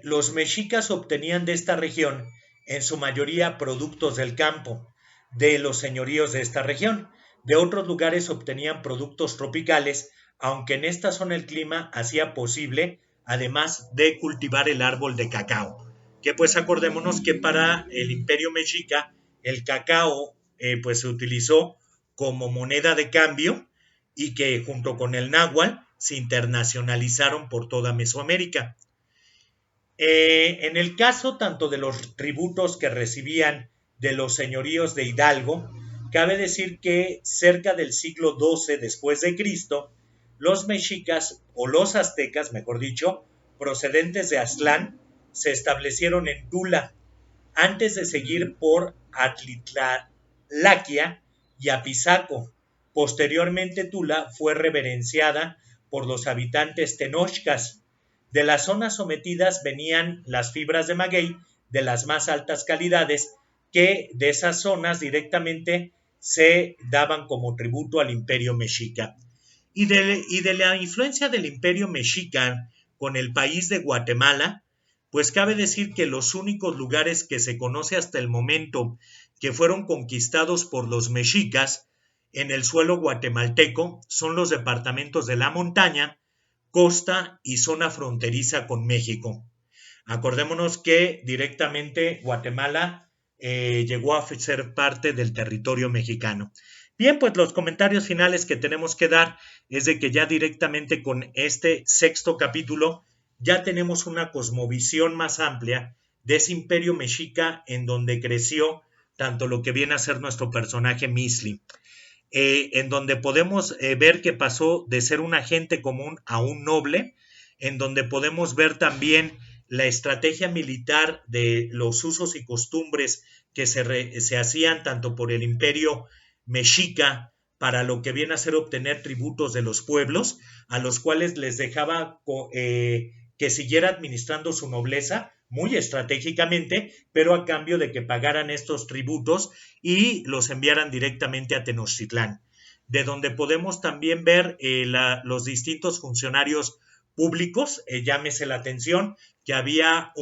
los mexicas obtenían de esta región, en su mayoría, productos del campo, de los señoríos de esta región. De otros lugares obtenían productos tropicales, aunque en esta zona el clima hacía posible, además de cultivar el árbol de cacao. Que pues acordémonos que para el imperio mexica, el cacao pues se utilizó como moneda de cambio y que junto con el náhuatl se internacionalizaron por toda Mesoamérica. En el caso tanto de los tributos que recibían de los señoríos de Hidalgo, cabe decir que cerca del siglo XII después de Cristo, los mexicas o los aztecas, mejor dicho, procedentes de Aztlán, se establecieron en Tula, antes de seguir por Atlitlalaquia y Apizaco. Posteriormente Tula fue reverenciada por los habitantes tenochcas. De las zonas sometidas venían las fibras de maguey de las más altas calidades, que de esas zonas directamente se daban como tributo al imperio mexica. Y de la influencia del imperio mexica con el país de Guatemala, pues cabe decir que los únicos lugares que se conoce hasta el momento que fueron conquistados por los mexicas en el suelo guatemalteco son los departamentos de la montaña, costa y zona fronteriza con México. Acordémonos que directamente Guatemala llegó a ser parte del territorio mexicano. Bien, pues los comentarios finales que tenemos que dar es de que ya directamente con este sexto capítulo ya tenemos una cosmovisión más amplia de ese imperio mexica en donde creció tanto lo que viene a ser nuestro personaje Mixli. En donde podemos ver que pasó de ser un agente común a un noble, en donde podemos ver también la estrategia militar de los usos y costumbres que se hacían tanto por el imperio mexica para lo que viene a ser obtener tributos de los pueblos, a los cuales les dejaba que siguiera administrando su nobleza muy estratégicamente, pero a cambio de que pagaran estos tributos y los enviaran directamente a Tenochtitlán, de donde podemos también ver los distintos funcionarios públicos, llámese la atención, que había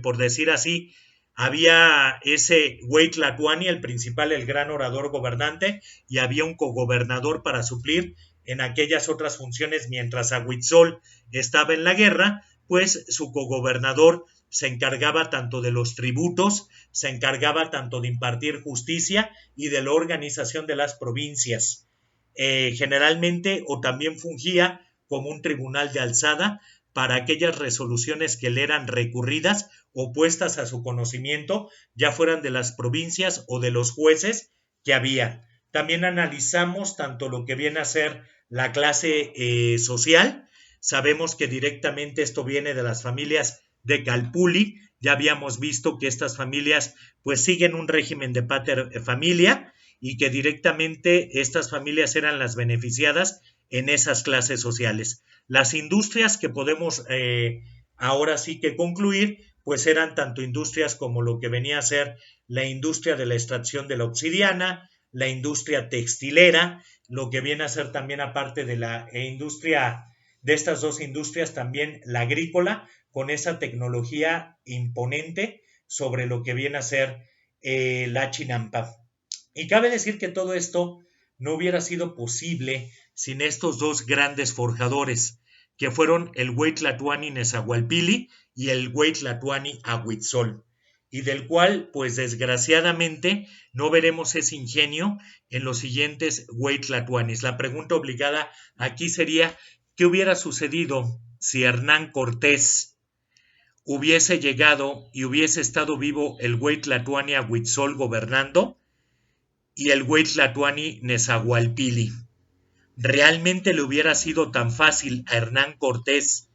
por decir así, había ese Huey Tlatoani, el principal, el gran orador gobernante, y había un cogobernador para suplir en aquellas otras funciones mientras Ahuitzol estaba en la guerra, pues su cogobernador se encargaba tanto de los tributos, se encargaba tanto de impartir justicia y de la organización de las provincias. Generalmente o también fungía como un tribunal de alzada para aquellas resoluciones que le eran recurridas o puestas a su conocimiento, ya fueran de las provincias o de los jueces que había. También analizamos tanto lo que viene a ser la clase social. Sabemos que directamente esto viene de las familias de Calpulli. Ya habíamos visto que estas familias pues siguen un régimen de pater familia y que directamente estas familias eran las beneficiadas en esas clases sociales. Las industrias que podemos ahora sí que concluir, pues eran tanto industrias como lo que venía a ser la industria de la extracción de la obsidiana, la industria textilera, lo que viene a ser también aparte de la industria, de estas dos industrias también la agrícola, con esa tecnología imponente sobre lo que viene a ser la chinampa. Y cabe decir que todo esto no hubiera sido posible sin estos dos grandes forjadores, que fueron el Huey Tlatoani Nezahualpilli y el Huey Tlatoani Ahuitzol. y del cual, pues desgraciadamente, no veremos ese ingenio en los siguientes Hueytlatuanis. La pregunta obligada aquí sería, ¿qué hubiera sucedido si Hernán Cortés hubiese llegado y hubiese estado vivo el Hueytlatuani Ahuitzol gobernando y el Hueytlatuani Nezahualpili? ¿Realmente le hubiera sido tan fácil a Hernán Cortés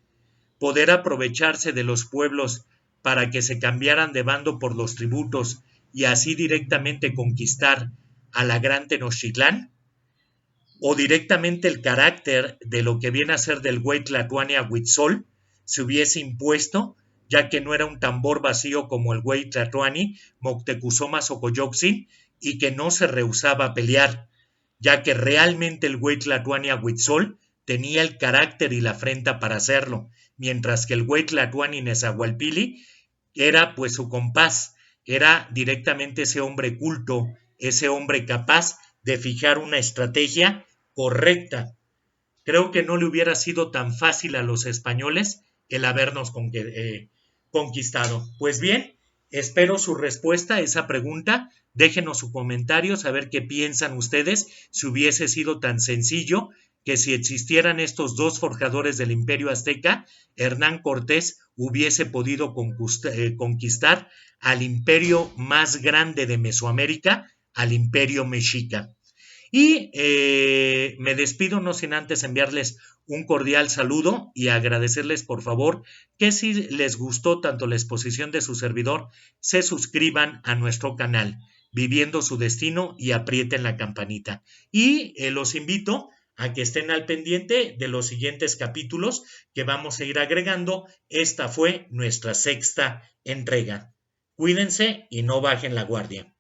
poder aprovecharse de los pueblos para que se cambiaran de bando por los tributos y así directamente conquistar a la Gran Tenochtitlán? ¿O directamente el carácter de lo que viene a ser del Hueytlatuani Ahuitzol se hubiese impuesto, ya que no era un tambor vacío como el Hueytlatuani Moctezuma Xocoyotzin y que no se rehusaba a pelear, ya que realmente el Hueytlatuani Ahuitzol tenía el carácter y la afrenta para hacerlo, mientras que el Hueytlatuani Nezahualpili era pues su compás, era directamente ese hombre culto, ese hombre capaz de fijar una estrategia correcta. Creo que no le hubiera sido tan fácil a los españoles el habernos conquistado. Pues bien, espero su respuesta a esa pregunta. Déjenos su comentario, saber qué piensan ustedes si hubiese sido tan sencillo que si existieran estos dos forjadores del Imperio Azteca, Hernán Cortés hubiese podido conquistar al imperio más grande de Mesoamérica, al Imperio Mexica. Y me despido no sin antes enviarles un cordial saludo y agradecerles por favor que si les gustó tanto la exposición de su servidor, se suscriban a nuestro canal Viviendo su Destino y aprieten la campanita. Y los invito a que estén al pendiente de los siguientes capítulos que vamos a ir agregando. Esta fue nuestra 6ª entrega. Cuídense y no bajen la guardia.